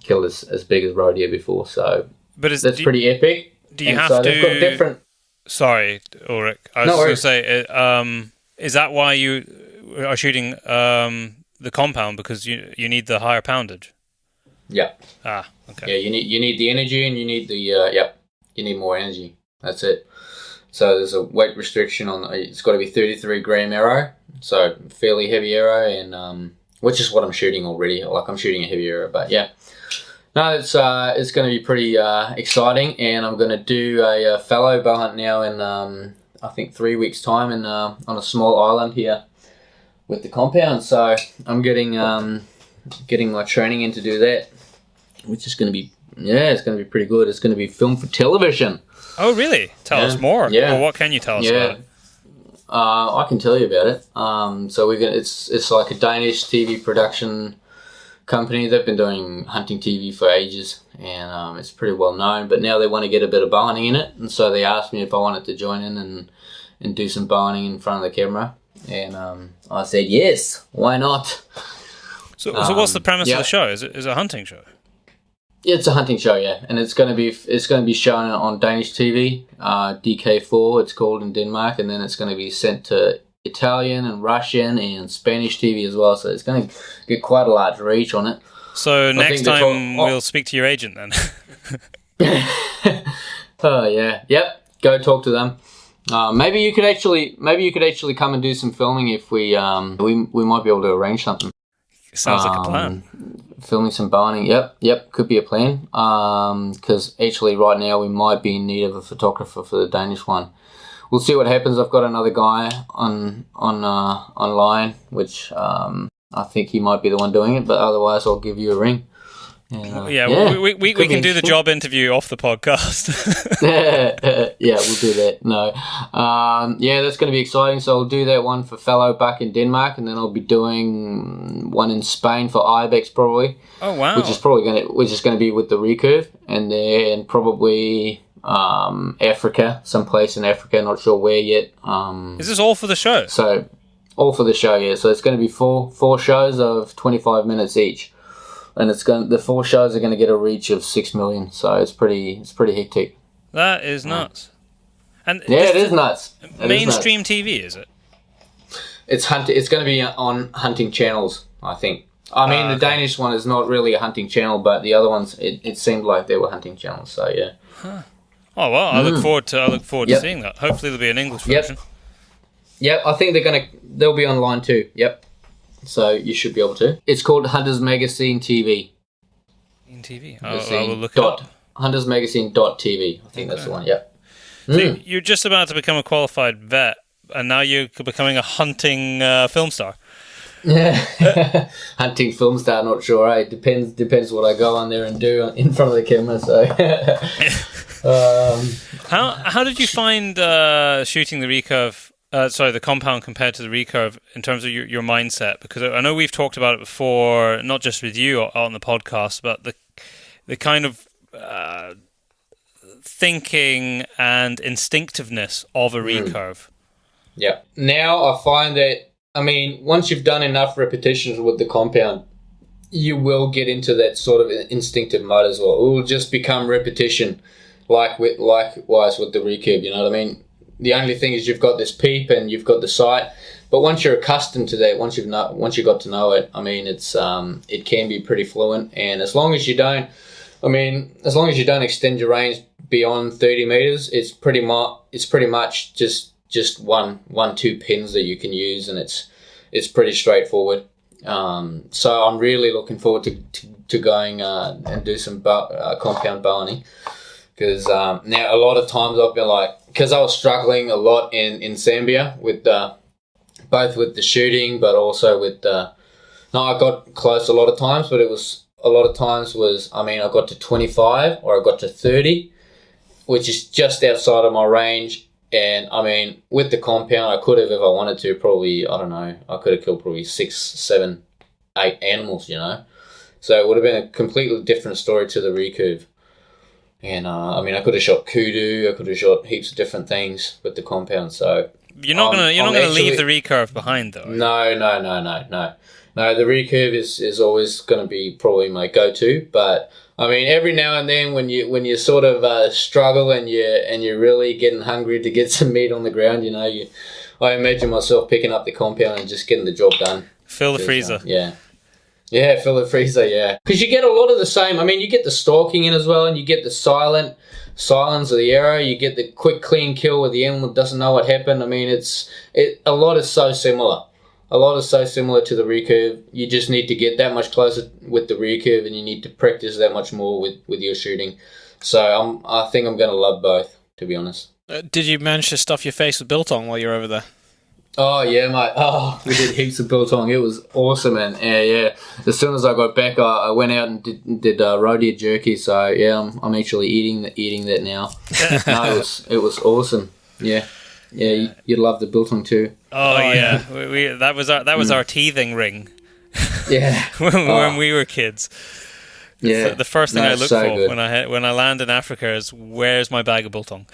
kill as big as roe deer before. So that's pretty epic. Do you have to... Got different... Sorry, Ulrik. I was going to say, is that why you are shooting the compound, because you need the higher poundage? Yeah. Okay. Yeah, you need the energy, and you need the you need more energy. That's it. So there's a weight restriction on. It's got to be 33 gram arrow, so fairly heavy arrow, and which is what I'm shooting already. Like, I'm shooting a heavy arrow, but yeah. No, it's going to be pretty exciting, and I'm going to do a fallow bow hunt now in I think 3 weeks' time, on a small island here with the compound. So I'm getting getting my training in to do that, which is going to be it's going to be pretty good. It's going to be filmed for television. Oh, really? Tell us more. Yeah. Well, what can you tell us about it? I can tell you about it. So it's like a Danish TV production company. They've been doing hunting TV for ages, and it's pretty well known. But now they want to get a bit of boning in it, and so they asked me if I wanted to join in and do some boning in front of the camera, and I said yes. Why not? So what's the premise of the show? Is it a hunting show? It's a hunting show, yeah, and it's going to be shown on Danish TV, DK4 it's called in Denmark, and then it's going to be sent to Italian and Russian and Spanish TV as well. So it's going to get quite a large reach on it. So next time we'll speak to your agent then. Oh yeah, yep. Go talk to them. Maybe you could actually come and do some filming if we might be able to arrange something. Sounds like a plan. Filming some boning, yep, could be a plan. Because actually, right now we might be in need of a photographer for the Danish one. We'll see what happens. I've got another guy online, which I think he might be the one doing it. But otherwise, I'll give you a ring. We can do the job interview off the podcast. Yeah, we'll do that. No, that's going to be exciting. So I'll do that one for Fallow Buck in Denmark, and then I'll be doing one in Spain for Ibex probably. Oh wow! Which is going to be with the recurve, and then probably Africa, someplace in Africa, not sure where yet. Is this all for the show? So all for the show, yeah. So it's going to be four shows of 25 minutes each. And the 4 shows are going to get a reach of 6 million, so it's pretty hectic. That is nuts. And it is nuts. Mainstream TV, is it? It's going to be on hunting channels, I think. I mean, the Danish one is not really a hunting channel, but the other ones, it seemed like they were hunting channels. So yeah. Huh. Oh well, I look forward to seeing that. Hopefully, there'll be an English version. Yep, I think they'll be online too. Yep. So you should be able to. It's called Hunters Magazine TV. In TV. I will look it up. HuntersMagazine.tv. I think that's the one. Yep. So you're just about to become a qualified vet, and now you're becoming a hunting film star. Yeah, hunting film star. Not sure. It depends what I go on there and do in front of the camera. So. How did you find shooting the recurve? The compound compared to the recurve in terms of your mindset, because I know we've talked about it before, not just with you on the podcast, but the kind of thinking and instinctiveness of a recurve. Yeah. Now I find that, I mean, once you've done enough repetitions with the compound, you will get into that sort of instinctive mode as well. It will just become repetition, likewise with the recurve. You know what I mean? The only thing is you've got this peep and you've got the sight, but once you're accustomed to that, once you got to know it, I mean, it can be pretty fluent. And as long as you don't extend your range beyond 30 meters, it's pretty much just two pins that you can use, and it's pretty straightforward. So I'm really looking forward to going and do some compound boning. Because now a lot of times I've been like, because I was struggling a lot in Zambia with both with the shooting, but also with I got close a lot of times, but I got to 25 or I got to 30, which is just outside of my range. And I mean, with the compound, I could have, if I wanted to, probably, I don't know, I could have killed probably 6, 7, 8 animals, you know. So it would have been a completely different story to the recurve. And I could have shot kudu, I could have shot heaps of different things with the compound. So you're not gonna leave the recurve behind, though. No. No, the recurve is always going to be probably my go-to. But I mean, every now and then when you sort of struggle and you're really getting hungry to get some meat on the ground, you know, I imagine myself picking up the compound and just getting the job done. Fill the freezer. Yeah, fill the freezer, yeah. Because you get a lot of the same. I mean, you get the stalking in as well, and you get the silence of the arrow. You get the quick, clean kill where the animal doesn't know what happened. I mean, a lot is so similar. A lot is so similar to the recurve. You just need to get that much closer with the recurve, and you need to practice that much more with your shooting. So I think I'm going to love both, to be honest. Did you manage to stuff your face with biltong while you're over there? Oh yeah, mate. Oh, we did heaps of biltong. It was awesome, man. Yeah. As soon as I got back, I went out and did roe jerky. So yeah, I'm actually eating that now. No, it was awesome. Yeah. You'd love the biltong too. Oh yeah, that was our teething ring. Yeah, when we were kids. Yeah, the first thing I look so for good. when I land in Africa is where's my bag of biltong.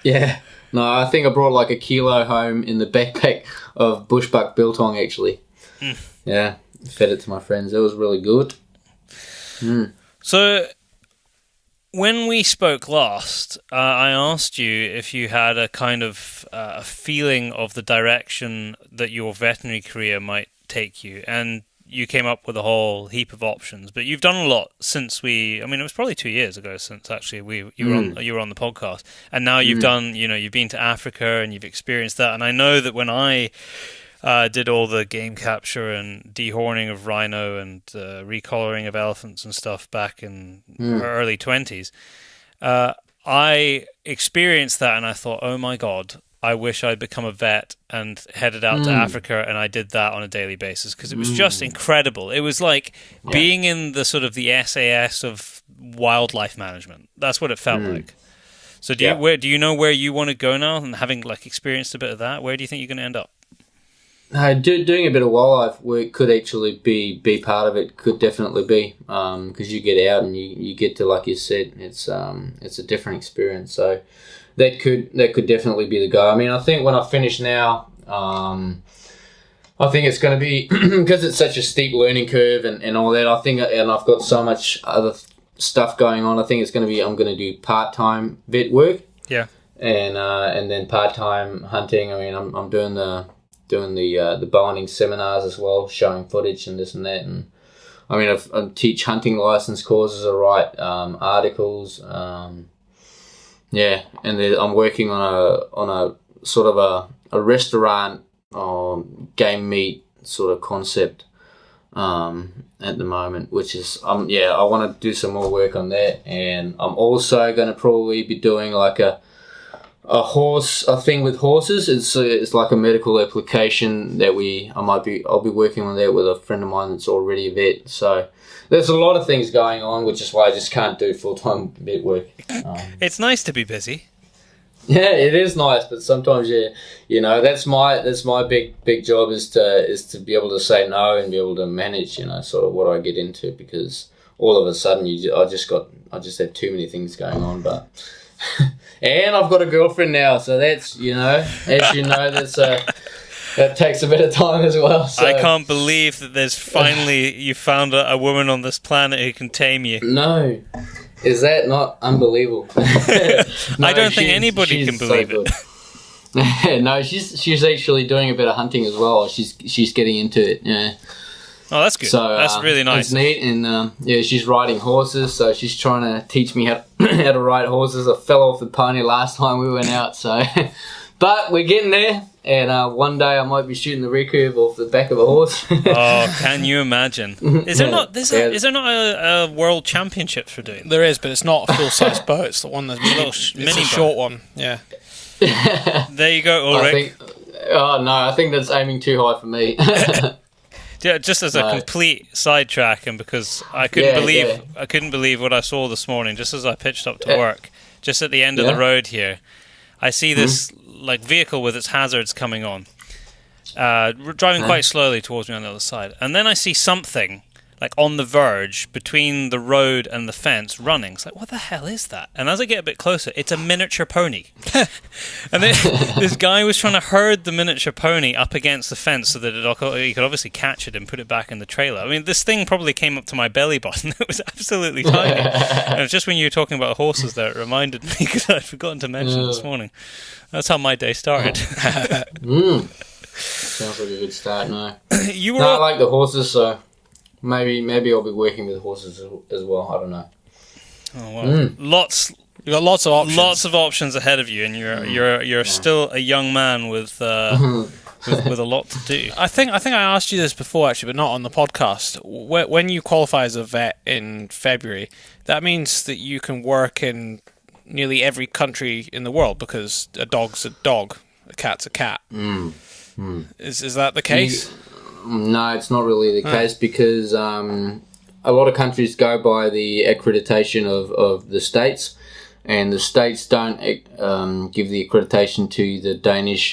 Yeah. No, I think I brought like a kilo home in the backpack of bushbuck biltong, actually. Yeah, fed it to my friends. It was really good. So, when we spoke last, I asked you if you had a kind of a feeling of the direction that your veterinary career might take you, and you came up with a whole heap of options. But you've done a lot since it was probably 2 years ago since actually you were on the podcast, and now you've done, you've been to Africa and you've experienced that. And I know that when I did all the game capture and dehorning of rhino and recollaring of elephants and stuff back in early 20s, I experienced that and I thought, oh my God, I wish I'd become a vet and headed out to Africa, and I did that on a daily basis because it was just incredible. It was like being in the sort of the SAS of wildlife management. That's what it felt like. So do you know where you want to go now, and having like experienced a bit of that, where do you think you're going to end up? Doing a bit of wildlife work could actually be part of it. Could definitely be because you get out and you get to, like you said, it's a different experience. So that could definitely be the go. I mean, I think when I finish now, I think it's going to be because it's such a steep learning curve and all that. I think, and I've got so much other stuff going on. I think it's going to be I'm going to do part-time vet work. Yeah. And then part-time hunting. I mean, I'm doing the bowhunting seminars as well, showing footage and this and that. And I mean, I teach hunting license courses. I write articles. And then I'm working on a sort of a restaurant game meat sort of concept at the moment, which is I want to do some more work on that, and I'm also going to probably be doing like a thing with horses. It's like a medical application that I'll be working on that with a friend of mine that's already a vet. So there's a lot of things going on, which is why I just can't do full-time vet work. It's nice to be busy. Yeah, it is nice, but sometimes that's my big job is to be able to say no and be able to manage, sort of what I get into, because all of a sudden I just have too many things going on, but. And I've got a girlfriend now, so that's, that takes a bit of time as well. So. I can't believe that there's finally you found a woman on this planet who can tame you. No. Is that not unbelievable? No, I don't think anybody can believe it. No, she's actually doing a bit of hunting as well. She's getting into it, yeah. Oh, that's good. So, that's really nice. It's neat, and she's riding horses, so she's trying to teach me how to ride horses. I fell off the pony last time we went out, so but we're getting there, and one day I might be shooting the recurve off the back of a horse. Oh, can you imagine? Is there not a world championship for doing that? There is, but it's not a full size boat. It's the one that's a short one. Yeah. There you go, Ulrik. I think that's aiming too high for me. Yeah, just as a complete sidetrack, and because I couldn't believe what I saw this morning. Just as I pitched up to work, just at the end of the road here, I see this like vehicle with its hazards coming on, driving quite slowly towards me on the other side, and then I see something like on the verge between the road and the fence running. It's like, what the hell is that? And as I get a bit closer, it's a miniature pony. And then this guy was trying to herd the miniature pony up against the fence so that he could obviously catch it and put it back in the trailer. I mean, this thing probably came up to my belly button. It was absolutely tiny. And it's just when you were talking about horses there, it reminded me, because I'd forgotten to mention it this morning. That's how my day started. Sounds like a good start, no. I like the horses, so... Maybe I'll be working with horses as well. I don't know. Oh well, you got lots of options. Lots of options ahead of you, and you're still a young man with a lot to do. I think I asked you this before actually, but not on the podcast. When you qualify as a vet in February, that means that you can work in nearly every country in the world, because a dog's a dog, a cat's a cat. Is that the case? No, it's not really the case because a lot of countries go by the accreditation of the states, and the states don't give the accreditation to the Danish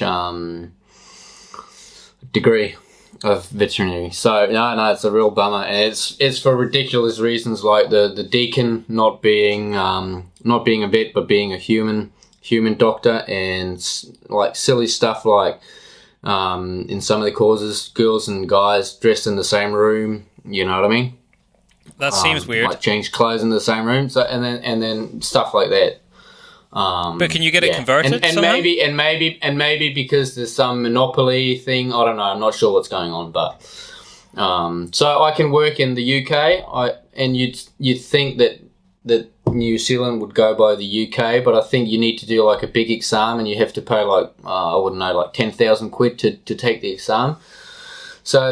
degree of veterinary. So no, it's a real bummer, and it's for ridiculous reasons like the deacon not being a vet but being a human doctor, and like silly stuff like in some of the causes, girls and guys dressed in the same room. You know what I mean? That seems weird. Like change clothes in the same room, so and then stuff like that. But can you get it converted? And maybe because there's some monopoly thing. I don't know. I'm not sure what's going on, but so I can work in the UK. And you'd think that New Zealand would go by the UK, but I think you need to do like a big exam, and you have to pay like I wouldn't know, like 10,000 quid to take the exam. So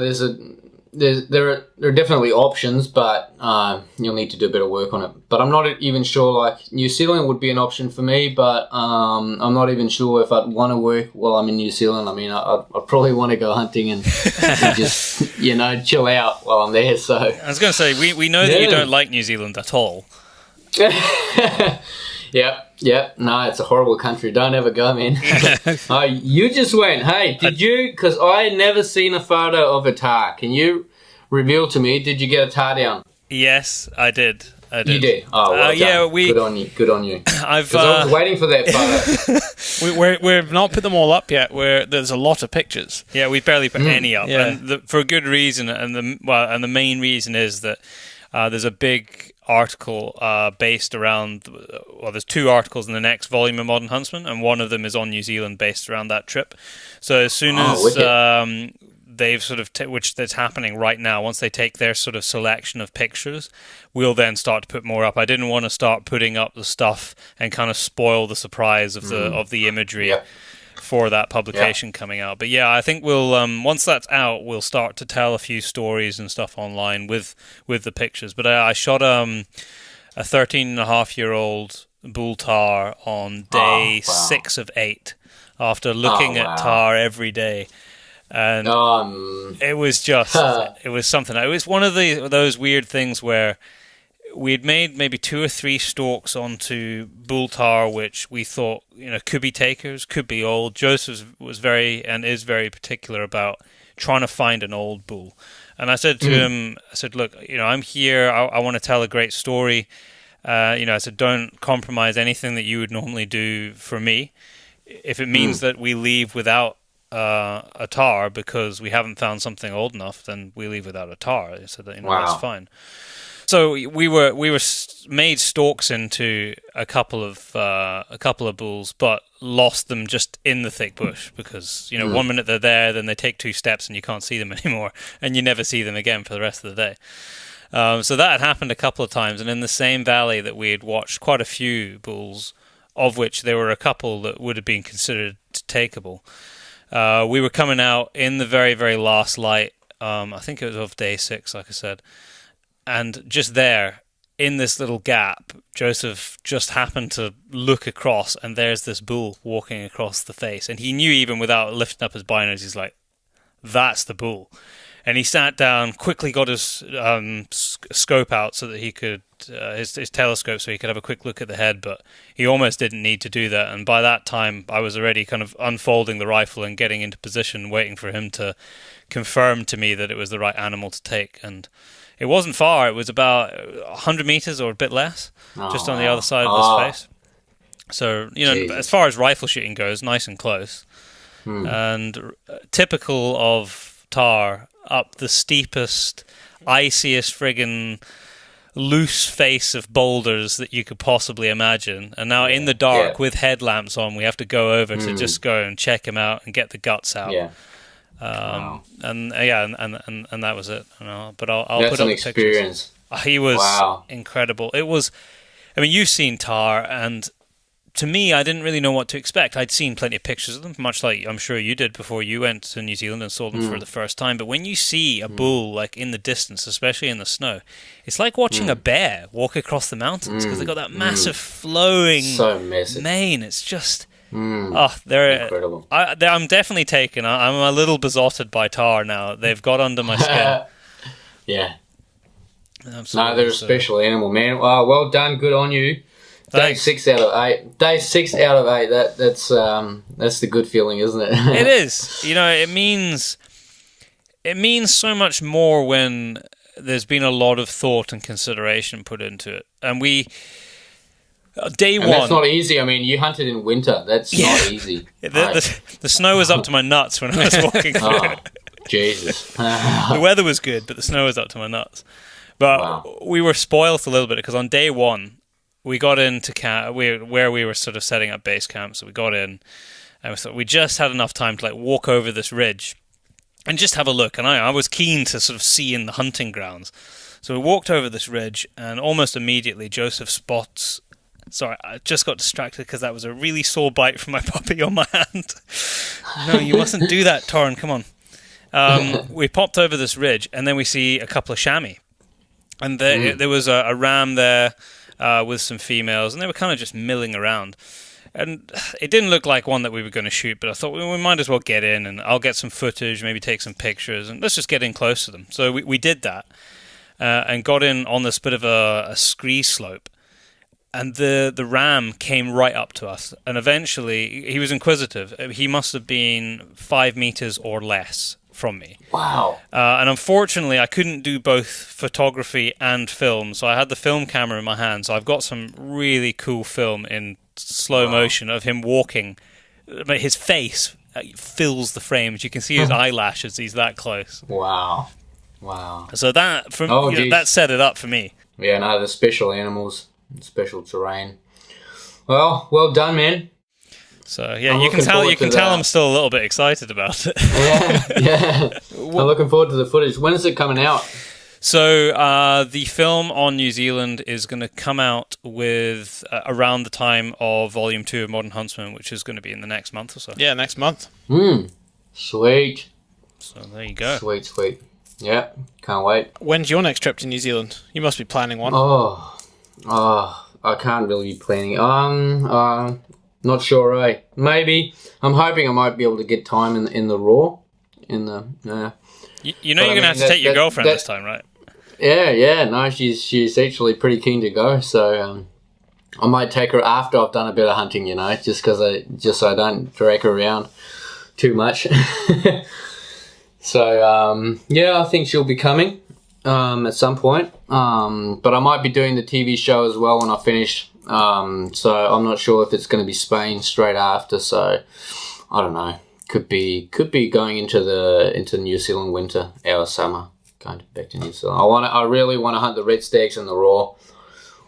there are definitely options, but you'll need to do a bit of work on it. But I'm not even sure, like, New Zealand would be an option for me, but I'm not even sure if I'd want to work while I'm in New Zealand. I mean, I'd probably want to go hunting and just, chill out while I'm there. So I was going to say, we know that you don't like New Zealand at all. Yep. No, it's a horrible country. Don't ever go, man. You just went. Hey, did you? Because I never seen a photo of a Tahr. Can you reveal to me? Did you get a Tahr down? Yes, I did. You did. Oh, well done. Good on you. I was waiting for that photo. We've not put them all up yet. There's a lot of pictures. Yeah, we barely put any up, and for a good reason. And the main reason is that there's a big article based around, there's two articles in the next volume of Modern Huntsman, and one of them is on New Zealand based around that trip. So as soon as they've sort of, which that's happening right now, once they take their sort of selection of pictures, we'll then start to put more up. I didn't want to start putting up the stuff and kind of spoil the surprise of the imagery for that publication coming out. But yeah, I think we'll once that's out, we'll start to tell a few stories and stuff online with the pictures. But I shot a 13.5-year-old bull Tahr on day 6 of 8 after looking at Tahr every day. And it was just it was something. It was one of those weird things where we'd made maybe 2 or 3 stalks onto bull Tahr, which we thought, could be takers, could be old. Joseph was very and is very particular about trying to find an old bull. And I said to him, look, I'm here. I want to tell a great story. I said, don't compromise anything that you would normally do for me. If it means that we leave without a Tahr because we haven't found something old enough, then we leave without a Tahr. I said that that's fine. So we were made stalks into a couple of bulls, but lost them just in the thick bush because 1 minute they're there, then they take 2 steps and you can't see them anymore, and you never see them again for the rest of the day. So that had happened a couple of times, and in the same valley that we had watched quite a few bulls, of which there were a couple that would have been considered takeable. We were coming out in the very, very last light. I think it was of day 6, like I said. And just there, in this little gap, Joseph just happened to look across, and there's this bull walking across the face. And he knew even without lifting up his binoculars, he's like, that's the bull. And he sat down, quickly got his scope out so that he could, his telescope, so he could have a quick look at the head, but he almost didn't need to do that. And by that time, I was already kind of unfolding the rifle and getting into position, waiting for him to confirm to me that it was the right animal to take. And it wasn't far. It was about 100 meters or a bit less, just on the other side of his face. So, as far as rifle shooting goes, nice and close. And typical of Tahr, up the steepest, iciest friggin' loose face of boulders that you could possibly imagine. And now in the dark with headlamps on, we have to go over to just go and check him out and get the guts out. And that was it. But I'll That's put up an the experience. Pictures. He was incredible. It was. I mean, you've seen Tahr, and to me, I didn't really know what to expect. I'd seen plenty of pictures of them, much like I'm sure you did before you went to New Zealand and saw them for the first time. But when you see a bull like in the distance, especially in the snow, it's like watching a bear walk across the mountains because they've got that massive flowing so massive mane. It's just Oh, they're incredible. I'm definitely taken. I'm a little besotted by Tahr now. They've got under my skin. Yeah. Absolutely. No, they're a special animal, man. Oh, well done. Good on you. Thanks. Day 6 out of 8. Day 6 out of 8. That's the good feeling, isn't it? It is. You know, it means so much more when there's been a lot of thought and consideration put into it. And day one. That's not easy. I mean, you hunted in winter. That's not easy. The snow was up to my nuts when I was walking through it. Jesus. The weather was good, but the snow was up to my nuts. But we were spoiled a little bit because on day one, we got into where we were sort of setting up base camp. So we got in, and we thought we just had enough time to walk over this ridge and just have a look. And I was keen to sort of see in the hunting grounds. So we walked over this ridge, and almost immediately Joseph spots. Sorry, I just got distracted because that was a really sore bite from my puppy on my hand. No, you mustn't do that, Tahr. Come on. We popped over this ridge, and then we see a couple of chamois. And there was a ram there with some females, and they were kind of just milling around. And it didn't look like one that we were going to shoot, but I thought we might as well get in, and I'll get some footage, maybe take some pictures, and let's just get in close to them. So we did that, and got in on this bit of a scree slope. And the ram came right up to us, and eventually he was inquisitive. He must have been 5 meters or less from me. Wow. And unfortunately, I couldn't do both photography and film, so I had the film camera in my hand. So I've got some really cool film in slow motion of him walking. His face fills the frame. As you can see his eyelashes. He's that close. Wow. So that that set it up for me. Yeah, no, the special animals, special terrain. Well done, man. So yeah, you can tell I'm still a little bit excited about it. Yeah. I'm looking forward to the footage. When is it coming out? So the film on New Zealand is going to come out with around the time of Volume 2 of Modern Huntsman, which is going to be in the next month or so. Yeah, next month. Sweet. So there you go. Sweet. Yeah, can't wait. When's your next trip to New Zealand? You must be planning one. I can't really be planning. Not sure, eh? Maybe. I'm hoping I might be able to get time in the raw. You know you're going to have to take your girlfriend this time, right? Yeah. No, she's actually pretty keen to go. So I might take her after I've done a bit of hunting, just so I don't drag her around too much. So I think she'll be coming at some point. But I might be doing the TV show as well when I finish. So I'm not sure if it's going to be Spain straight after. So I don't know. Could be going into New Zealand winter, our summer, going back to New Zealand. I really want to hunt the red stags and the raw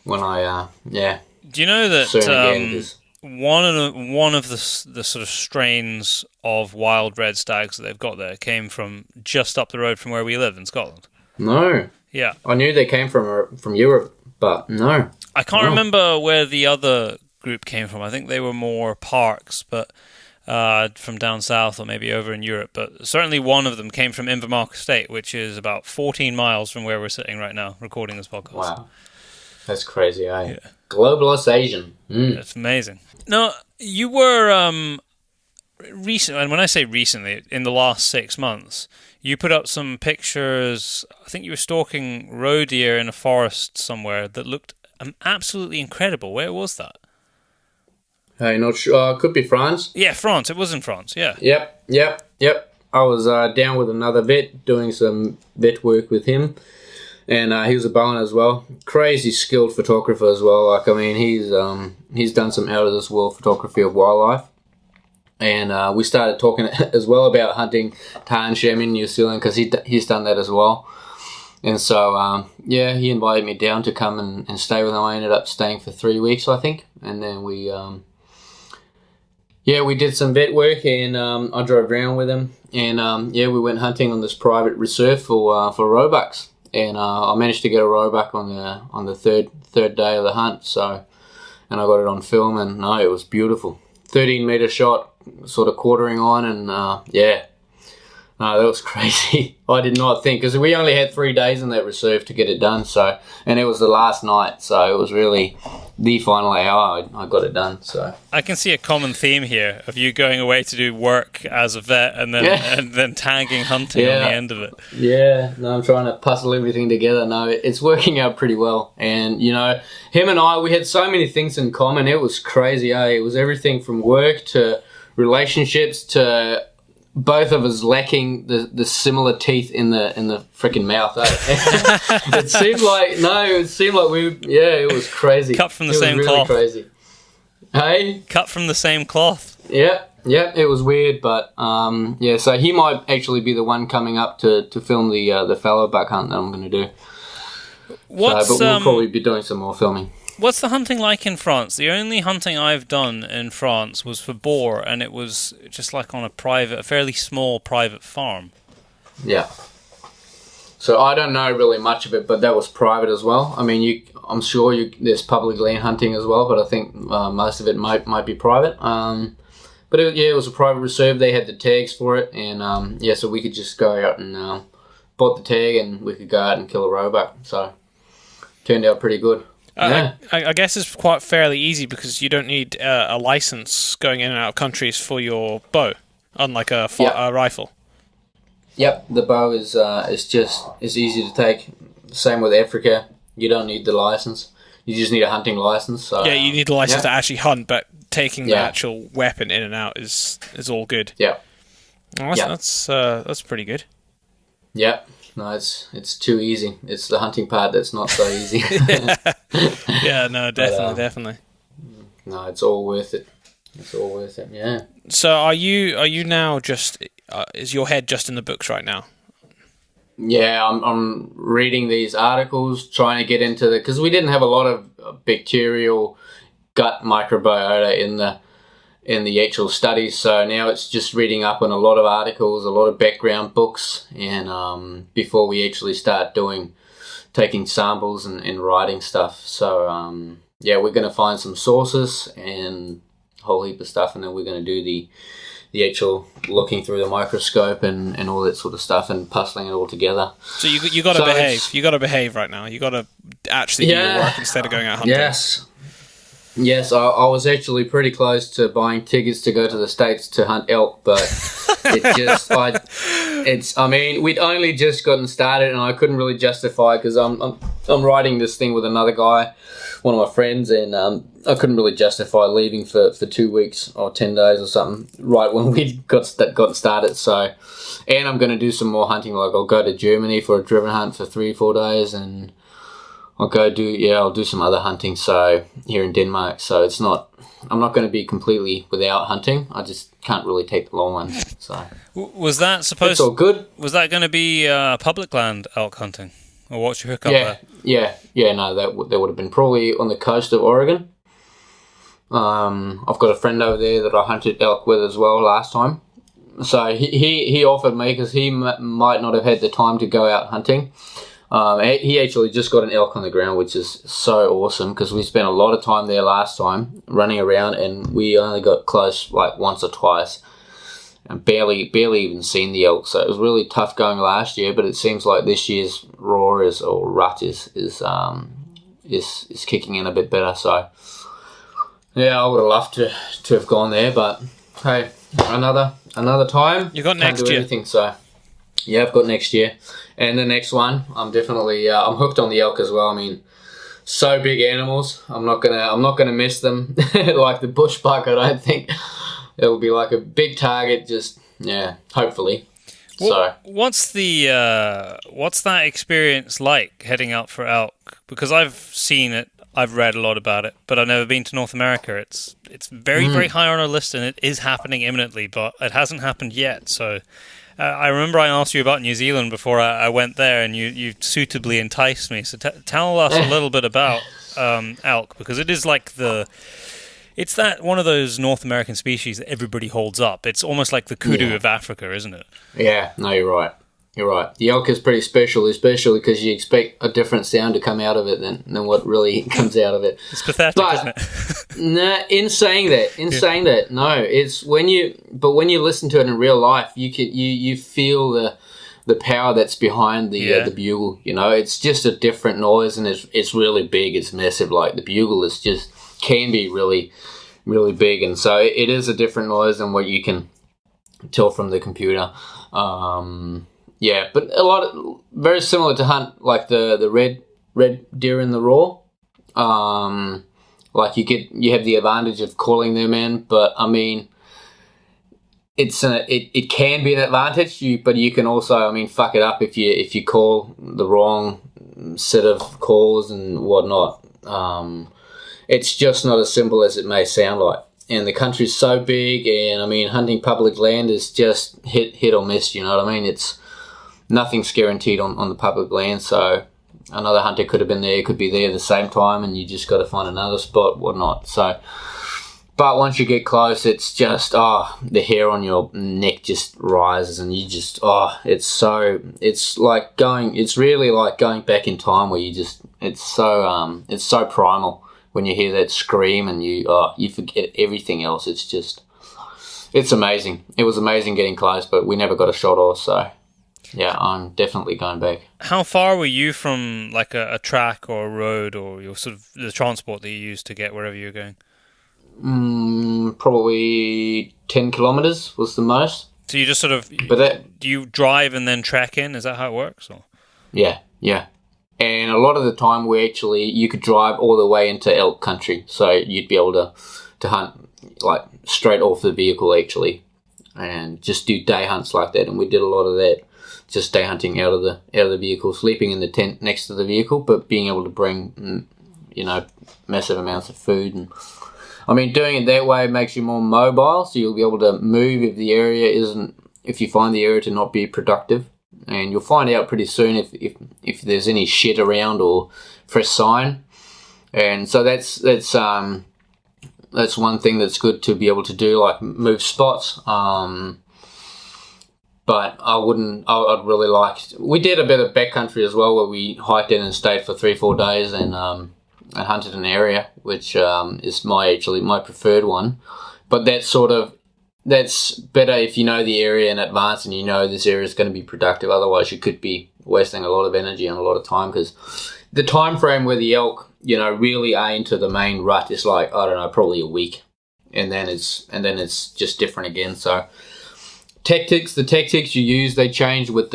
when I Do you know that soon again, one of the sort of strains of wild red stags that they've got there came from just up the road from where we live in Scotland? No. Yeah. I knew they came from Europe, but no. I can't remember where the other group came from. I think they were more parks, but from down south or maybe over in Europe. But certainly one of them came from Invermark Estate, which is about 14 miles from where we're sitting right now, recording this podcast. Wow. That's crazy, eh? Yeah. Globalization. That's amazing. Now, you were recent, and when I say recently, in the last 6 months, you put up some pictures. I think you were stalking roe deer in a forest somewhere that looked absolutely incredible. Where was that? Hey, not sure. Could be France. Yeah, France. It was in France, yeah. Yep. I was down with another vet, doing some vet work with him. And he was a bowen as well. Crazy skilled photographer as well. He's done some out of this world photography of wildlife. And we started talking as well about hunting tahr and sham in New Zealand because he's done that as well. And so, he invited me down to come and stay with him. I ended up staying for 3 weeks, I think. And then we did some vet work, and I drove around with him. And, we went hunting on this private reserve for roebucks. And I managed to get a roebuck on the third day of the hunt. So, and I got it on film, and no, it was beautiful. 13-meter shot, sort of quartering on, and No, that was crazy. I did not think, because we only had 3 days in that reserve to get it done. So, and it was the last night, so it was really the final hour. I got it done. So I can see a common theme here of you going away to do work as a vet and then tagging hunting on the end of it. Yeah, no, I'm trying to puzzle everything together. No, it's working out pretty well. And him and I, we had so many things in common. It was crazy. It was everything from work to relationships to both of us lacking the similar teeth in the freaking mouth. It seemed like it was crazy. Cut from the same cloth. Crazy. Hey, cut from the same cloth. Yeah, it was weird, but so he might actually be the one coming up to film the fallow buck hunt that I'm going to do. But we'll probably be doing some more filming. What's the hunting like in France? The only hunting I've done in France was for boar, and it was just like on a fairly small private farm. Yeah. So I don't know really much of it, but that was private as well. I mean, I'm sure there's public land hunting as well, but I think most of it might be private. But it was a private reserve. They had the tags for it, and so we could just go out and bought the tag, and we could go out and kill a roebuck. So turned out pretty good. Yeah. I guess it's quite fairly easy because you don't need a license going in and out of countries for your bow, unlike a rifle. Yep, the bow is easy to take. Same with Africa. You don't need the license. You just need a hunting license. So, yeah, you need a license to actually hunt, but taking the actual weapon in and out is all good. Yeah. Well, that's pretty good. Yeah. No, it's too easy. It's the hunting part that's not so easy. Yeah, no, definitely. No, it's all worth it. It's all worth it. Yeah. So, are you now just? Is your head just in the books right now? Yeah, I'm reading these articles, trying to get into because we didn't have a lot of bacterial gut microbiota in the actual studies, so now it's just reading up on a lot of articles, a lot of background books, and before we actually start taking samples and writing stuff. So we're going to find some sources and a whole heap of stuff, and then we're going to do the actual looking through the microscope and all that sort of stuff and puzzling it all together. So you got to behave. You got to behave right now. You got to actually do your work instead of going out hunting. Yes, I was actually pretty close to buying tickets to go to the States to hunt elk, but we'd only just gotten started and I couldn't really justify because I'm writing this thing with another guy, one of my friends, and I couldn't really justify leaving for 2 weeks or 10 days or something right when we got started. So, and I'm going to do some more hunting. Like I'll go to Germany for a driven hunt for 3 or 4 days, and I'll do some other hunting. So here in Denmark. So I'm not going to be completely without hunting. I just can't really take the long one. So was that supposed? It's all good. Was that going to be public land elk hunting, or what's your hookup there? Yeah. No, that would have been probably on the coast of Oregon. I've got a friend over there that I hunted elk with as well last time. So he offered me because he might not have had the time to go out hunting. He actually just got an elk on the ground, which is so awesome because we spent a lot of time there last time running around, and we only got close like once or twice and barely even seen the elk. So it was really tough going last year, but it seems like this year's rut is kicking in a bit better. So yeah, I would have loved to have gone there, but hey, another time. You got next year. Anything, so yeah, I've got next year. And the next one, I'm definitely I'm hooked on the elk as well. I mean, so big animals. I'm not gonna miss them like the bush buck. I don't think it'll be like a big target. Just hopefully. So what's that experience like heading out for elk? Because I've seen it, I've read a lot about it, but I've never been to North America. It's very very high on our list, and it is happening imminently, but it hasn't happened yet. So. I remember I asked you about New Zealand before I went there, and you suitably enticed me. So tell us a little bit about elk, because it is like it's that one of those North American species that everybody holds up. It's almost like the kudu of Africa, isn't it? Yeah, no, you're right. You're right. The elk is pretty special, especially because you expect a different sound to come out of it than what really comes out of it. It's pathetic, isn't it? Nah, in saying that, no, it's when you listen to it in real life, you feel the power that's behind the bugle. You know, it's just a different noise, and it's really big. It's massive. Like the bugle can be really, really big, and so it is a different noise than what you can tell from the computer. Yeah, but very similar to hunt like the red deer in the raw. Like you have the advantage of calling them in, but I mean, it can be an advantage. But you can also, fuck it up if you call the wrong set of calls and whatnot. It's just not as simple as it may sound like. And the country's so big, and hunting public land is just hit or miss. You know what I mean? Nothing's guaranteed on the public land, so another hunter could have been there, could be there at the same time, and you just got to find another spot, whatnot. So, but once you get close, it's just the hair on your neck just rises, and you just it's really like going back in time, where it's so primal when you hear that scream, and you forget everything else. It's amazing. It was amazing getting close, but we never got a shot off, so. Yeah, I'm definitely going back. How far were you from like a track or a road, or your sort of the transport that you used to get wherever you were going? Probably 10 kilometres was the most. So you just sort of, do you drive and then track in? Is that how it works? Or? Yeah. And a lot of the time you could drive all the way into elk country, so you'd be able to hunt like straight off the vehicle actually, and just do day hunts like that. And we did a lot of that. Just day hunting out of the vehicle, sleeping in the tent next to the vehicle, but being able to bring, massive amounts of food. And doing it that way makes you more mobile, so you'll be able to move if you find the area to not be productive, and you'll find out pretty soon if there's any shit around or fresh sign. And so that's one thing that's good to be able to do, like move spots. But I'd really like. We did a bit of backcountry as well, where we hiked in and stayed for 3-4 days and hunted an area, which is my preferred one. But that's better if you know the area in advance and you know this area is going to be productive. Otherwise, you could be wasting a lot of energy and a lot of time, because the time frame where the elk, really are into the main rut is like, I don't know, probably a week, and then it's just different again. So. The tactics you use, they change with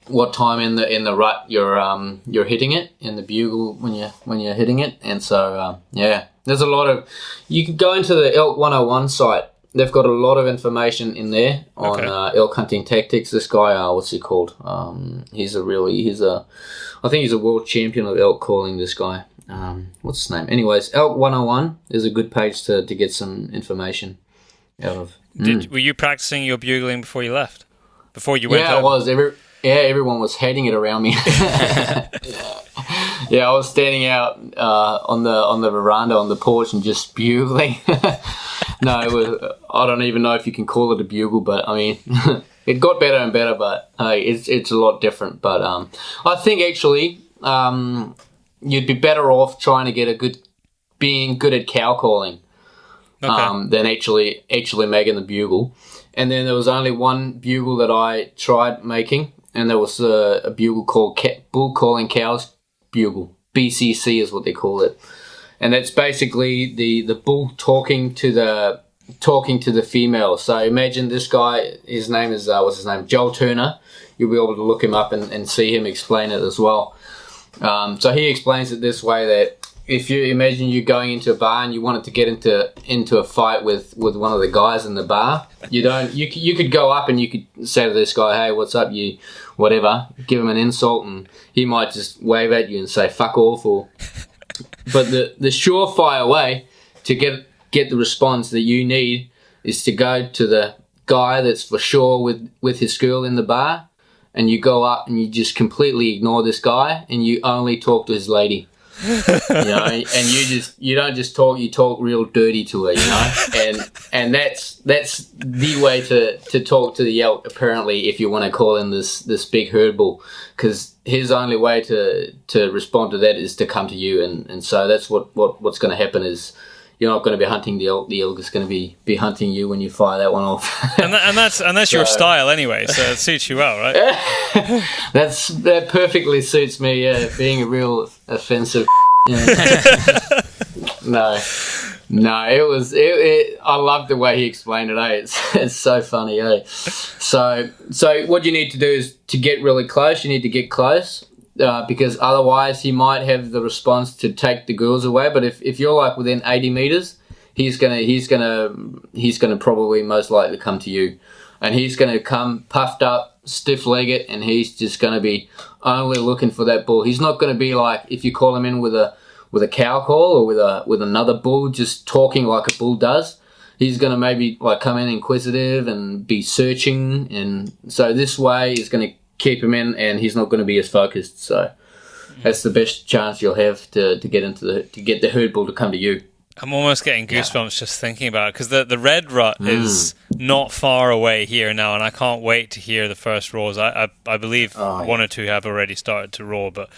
what time in the rut you're hitting it in the bugle when you're hitting it, and so there's a lot of. You can go into the Elk 101 site. They've got a lot of information in there on elk hunting tactics. This guy, what's he called? I think he's a world champion of elk calling. This guy, what's his name? Anyways, Elk 101 is a good page to get some information out of. Were you practicing your bugling before you left? Before you went? Yeah, I was. Everyone was hating it around me. Yeah, I was standing out on the veranda on the porch and just bugling. No, I don't even know if you can call it a bugle, but it got better and better. But hey, it's a lot different. But I think actually you'd be better off trying to being good at cow calling. Okay. Than actually making the bugle. And then there was only one bugle that I tried making, and there was a bugle called Bull Calling Cows Bugle. BCC is what they call it. And that's basically the bull talking to the female. So imagine this guy, his name is, Joel Turner. You'll be able to look him up and see him explain it as well. So he explains it this way, that if you imagine you going into a bar and you wanted to get into a fight with one of the guys in the bar, you could go up and you could say to this guy, hey, what's up, you whatever, give him an insult, and he might just wave at you and say fuck off. But the surefire way to get the response that you need is to go to the guy that's for sure with his girl in the bar, and you go up and you just completely ignore this guy and you only talk to his lady. And you don't just talk, you talk real dirty to her, and that's the way to talk to the elk, apparently, if you want to call him this big herd bull, because his only way to respond to that is to come to you, and so that's what's going to happen is you're not going to be hunting the elk is going to be hunting you when you fire that one off. and that's your style anyway, so it suits you well, right? That perfectly suits me, being a real offensive. No, it was. I love the way he explained it. It's so funny. So what you need to do is to get really close. You need to get close. Because otherwise he might have the response to take the girls away. But if you're like within 80 meters, he's gonna probably most likely come to you, and he's gonna come puffed up, stiff-legged, and he's just gonna be only looking for that bull. He's not gonna be like if you call him in with a cow call or with another bull, just talking like a bull does. He's gonna maybe like come in inquisitive and be searching, and so this way is gonna keep him in, and he's not going to be as focused. So that's the best chance you'll have to get the herd bull to come to you. I'm almost getting goosebumps just thinking about it, because the red rut is not far away here now, and I can't wait to hear the first roars. I believe one or two have already started to roar, but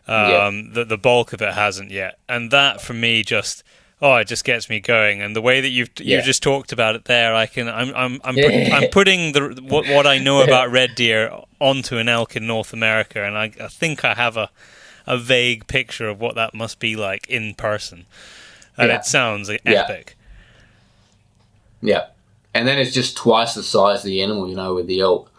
the bulk of it hasn't yet. And that for me just it just gets me going. And the way that you just talked about it there, I'm putting what I know about red deer onto an elk in North America, and I think I have a vague picture of what that must be like in person. And it sounds epic. Yeah. And then it's just twice the size of the animal, with the elk.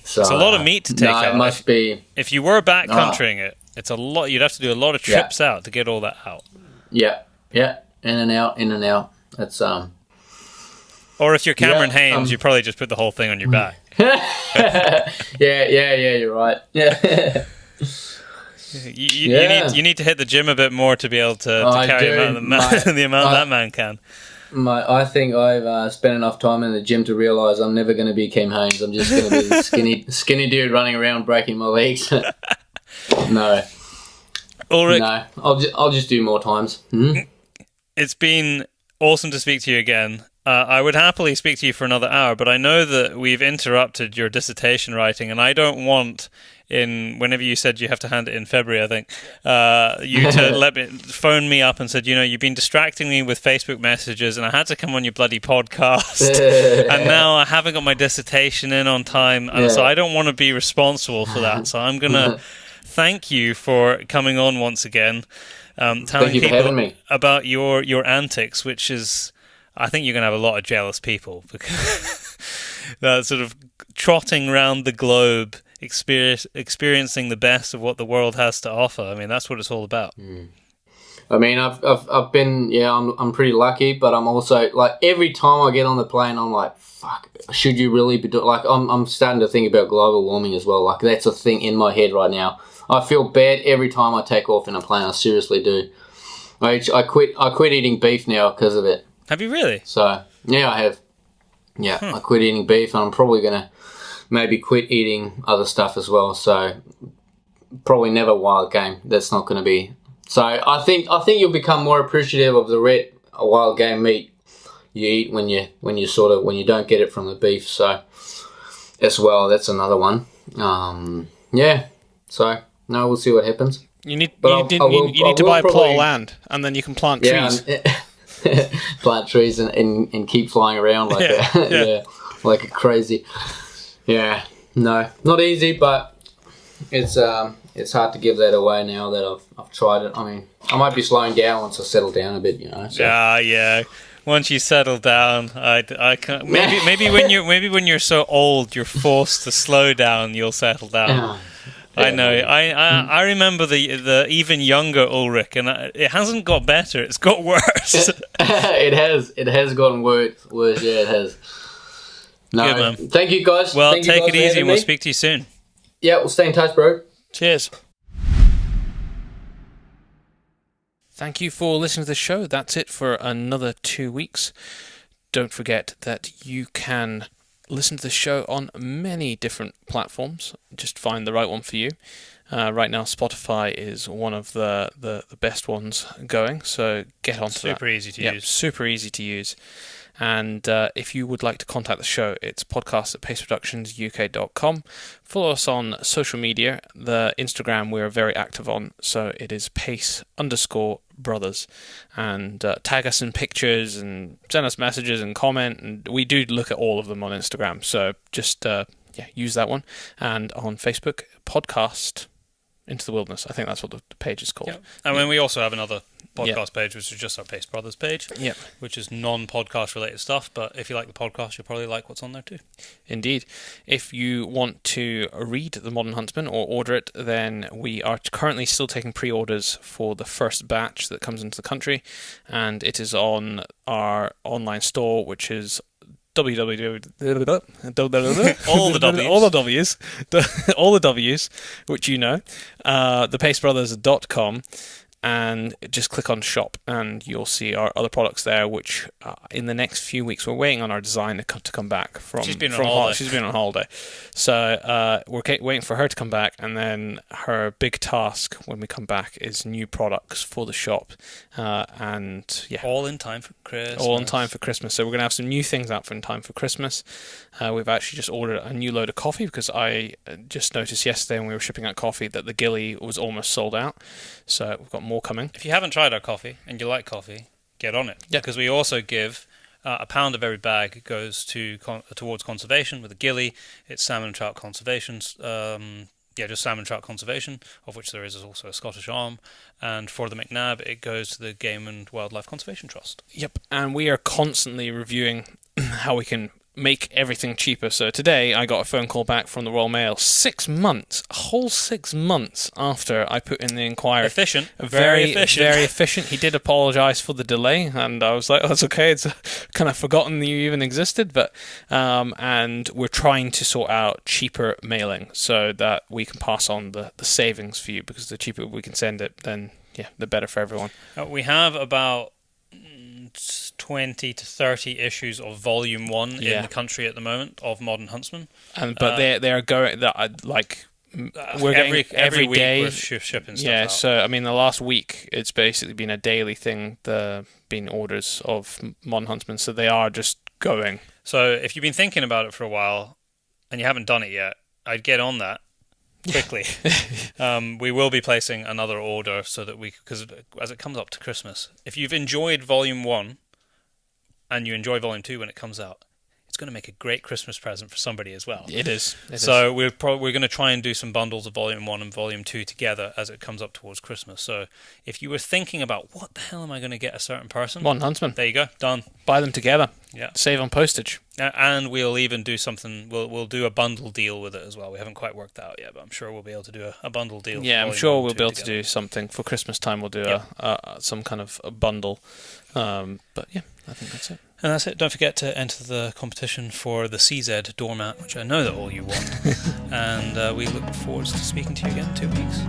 So it's a lot of meat to take out. It must be. If you were backcountrying it, it's a lot. You'd have to do a lot of trips out to get all that out. Yeah. In and out. That's Or if you're Cameron Hames, you probably just put the whole thing on your back. You're right. Yeah. You need to hit the gym a bit more to be able to carry the amount that man can. I think I've spent enough time in the gym to realise I'm never going to be Cam Hames. I'm just going to be the skinny dude running around breaking my legs. No. Ulrik, no, I'll just do more times. It's been awesome to speak to you again. I would happily speak to you for another hour, but I know that we've interrupted your dissertation writing, and I don't want, whenever you said you have to hand it in February, I think, you to phone me up and said, you've been distracting me with Facebook messages, and I had to come on your bloody podcast, and now I haven't got my dissertation in on time, and so I don't want to be responsible for that. So I'm going to thank you for coming on once again, telling people about your antics, which is, I think you're going to have a lot of jealous people, because that sort of trotting around the globe, experiencing the best of what the world has to offer. I mean, that's what it's all about. I mean, I've been, I'm pretty lucky, but I'm also, like, every time I get on the plane, I'm like, fuck, should you really be doing, like, I'm starting to think about global warming as well. Like, that's a thing in my head right now. I feel bad every time I take off in a plane. I seriously do. I quit eating beef now because of it. Have you really? So, yeah, I have. Yeah, I quit eating beef, and I'm probably going to maybe quit eating other stuff as well. So, probably never wild game. That's not going to be. So, I think you'll become more appreciative of the red wild game meat you eat when you don't get it from the beef. So, as well, that's another one. So, no, we'll see what happens. You need to buy a plot of land, and then you can plant trees. Plant trees and keep flying around like that. Like a crazy. Yeah, no, not easy, but it's hard to give that away now that I've tried it. I mean, I might be slowing down once I settle down a bit, So. Yeah. Once you settle down, I can't. Maybe when you're so old, you're forced to slow down. You'll settle down. I know. I remember the even younger Ulrik, and it hasn't got better. It's got worse. It has gotten worse. Yeah, it has. No, good, man. Thank you, guys. Well, take it easy, and we'll speak to you soon. Yeah, we'll stay in touch, bro. Cheers. Thank you for listening to the show. That's it for another 2 weeks. Don't forget that you can listen to the show on many different platforms. Just find the right one for you. Right now, Spotify is one of the best ones going, so get onto that. Super easy to use. Super easy to use. And if you would like to contact the show, it's podcast@paceproductionsuk.com. Follow us on social media. The Instagram we're very active on, so it is pace_brothers. And tag us in pictures and send us messages and comment. And we do look at all of them on Instagram, so just use that one. And on Facebook, podcast Into the Wilderness. I think that's what the page is called. Yep. And then we also have another podcast page, which is just our Pace Brothers page, which is non-podcast related stuff, but if you like the podcast, you'll probably like what's on there too. Indeed. If you want to read The Modern Huntsman or order it, then we are currently still taking pre-orders for the first batch that comes into the country, and it is on our online store, which is www. all the W's, which you know, thepacebrothers.com, and just click on shop and you'll see our other products there, which in the next few weeks, we're waiting on our design to come back from. She's been on holiday. She's been on holiday, so we're waiting for her to come back, and then her big task when we come back is new products for the shop, and all in time for Christmas. All in time for Christmas. So we're gonna have some new things out in time for Christmas. We've actually just ordered a new load of coffee because I just noticed yesterday when we were shipping out coffee that the Gilly was almost sold out. So we've got more coming. If you haven't tried our coffee and you like coffee, get on it. Because we also give a pound of every bag goes towards conservation with the Gilly. It's salmon and trout conservation. Just salmon and trout conservation, of which there is also a Scottish arm. And for the McNab, it goes to the Game and Wildlife Conservation Trust. Yep, and we are constantly reviewing how we can make everything cheaper. So today I got a phone call back from the Royal Mail 6 months, a whole 6 months after I put in the inquiry. Efficient. Very efficient. He did apologise for the delay, and I was like, oh, it's okay, it's kind of forgotten you even existed, but and we're trying to sort out cheaper mailing so that we can pass on the savings for you, because the cheaper we can send it, then the better for everyone. We have about 20 to 30 issues of Volume 1 in the country at the moment of Modern Huntsman. But they are going, we're getting every week day. We're shipping stuff out. So I mean the last week it's basically been a daily thing, been orders of Modern Huntsman, so they are just going. So if you've been thinking about it for a while and you haven't done it yet, I'd get on that quickly. We will be placing another order so that because as it comes up to Christmas, if you've enjoyed Volume 1 and you enjoy Volume 2 when it comes out, it's going to make a great Christmas present for somebody as well. It is. We're going to try and do some bundles of Volume 1 and Volume 2 together as it comes up towards Christmas. So if you were thinking about what the hell am I going to get a certain person, Modern Huntsman. There you go, done. Buy them together. Yeah. Save on postage. And we'll even do something. We'll do a bundle deal with it as well. We haven't quite worked that out yet, but I'm sure we'll be able to do a bundle deal. Yeah, I'm sure we'll be able to do something for Christmas time. We'll do some kind of a bundle. But yeah, I think that's it. And that's it. Don't forget to enter the competition for the CZ doormat, which I know that all you want. And we look forward to speaking to you again in 2 weeks.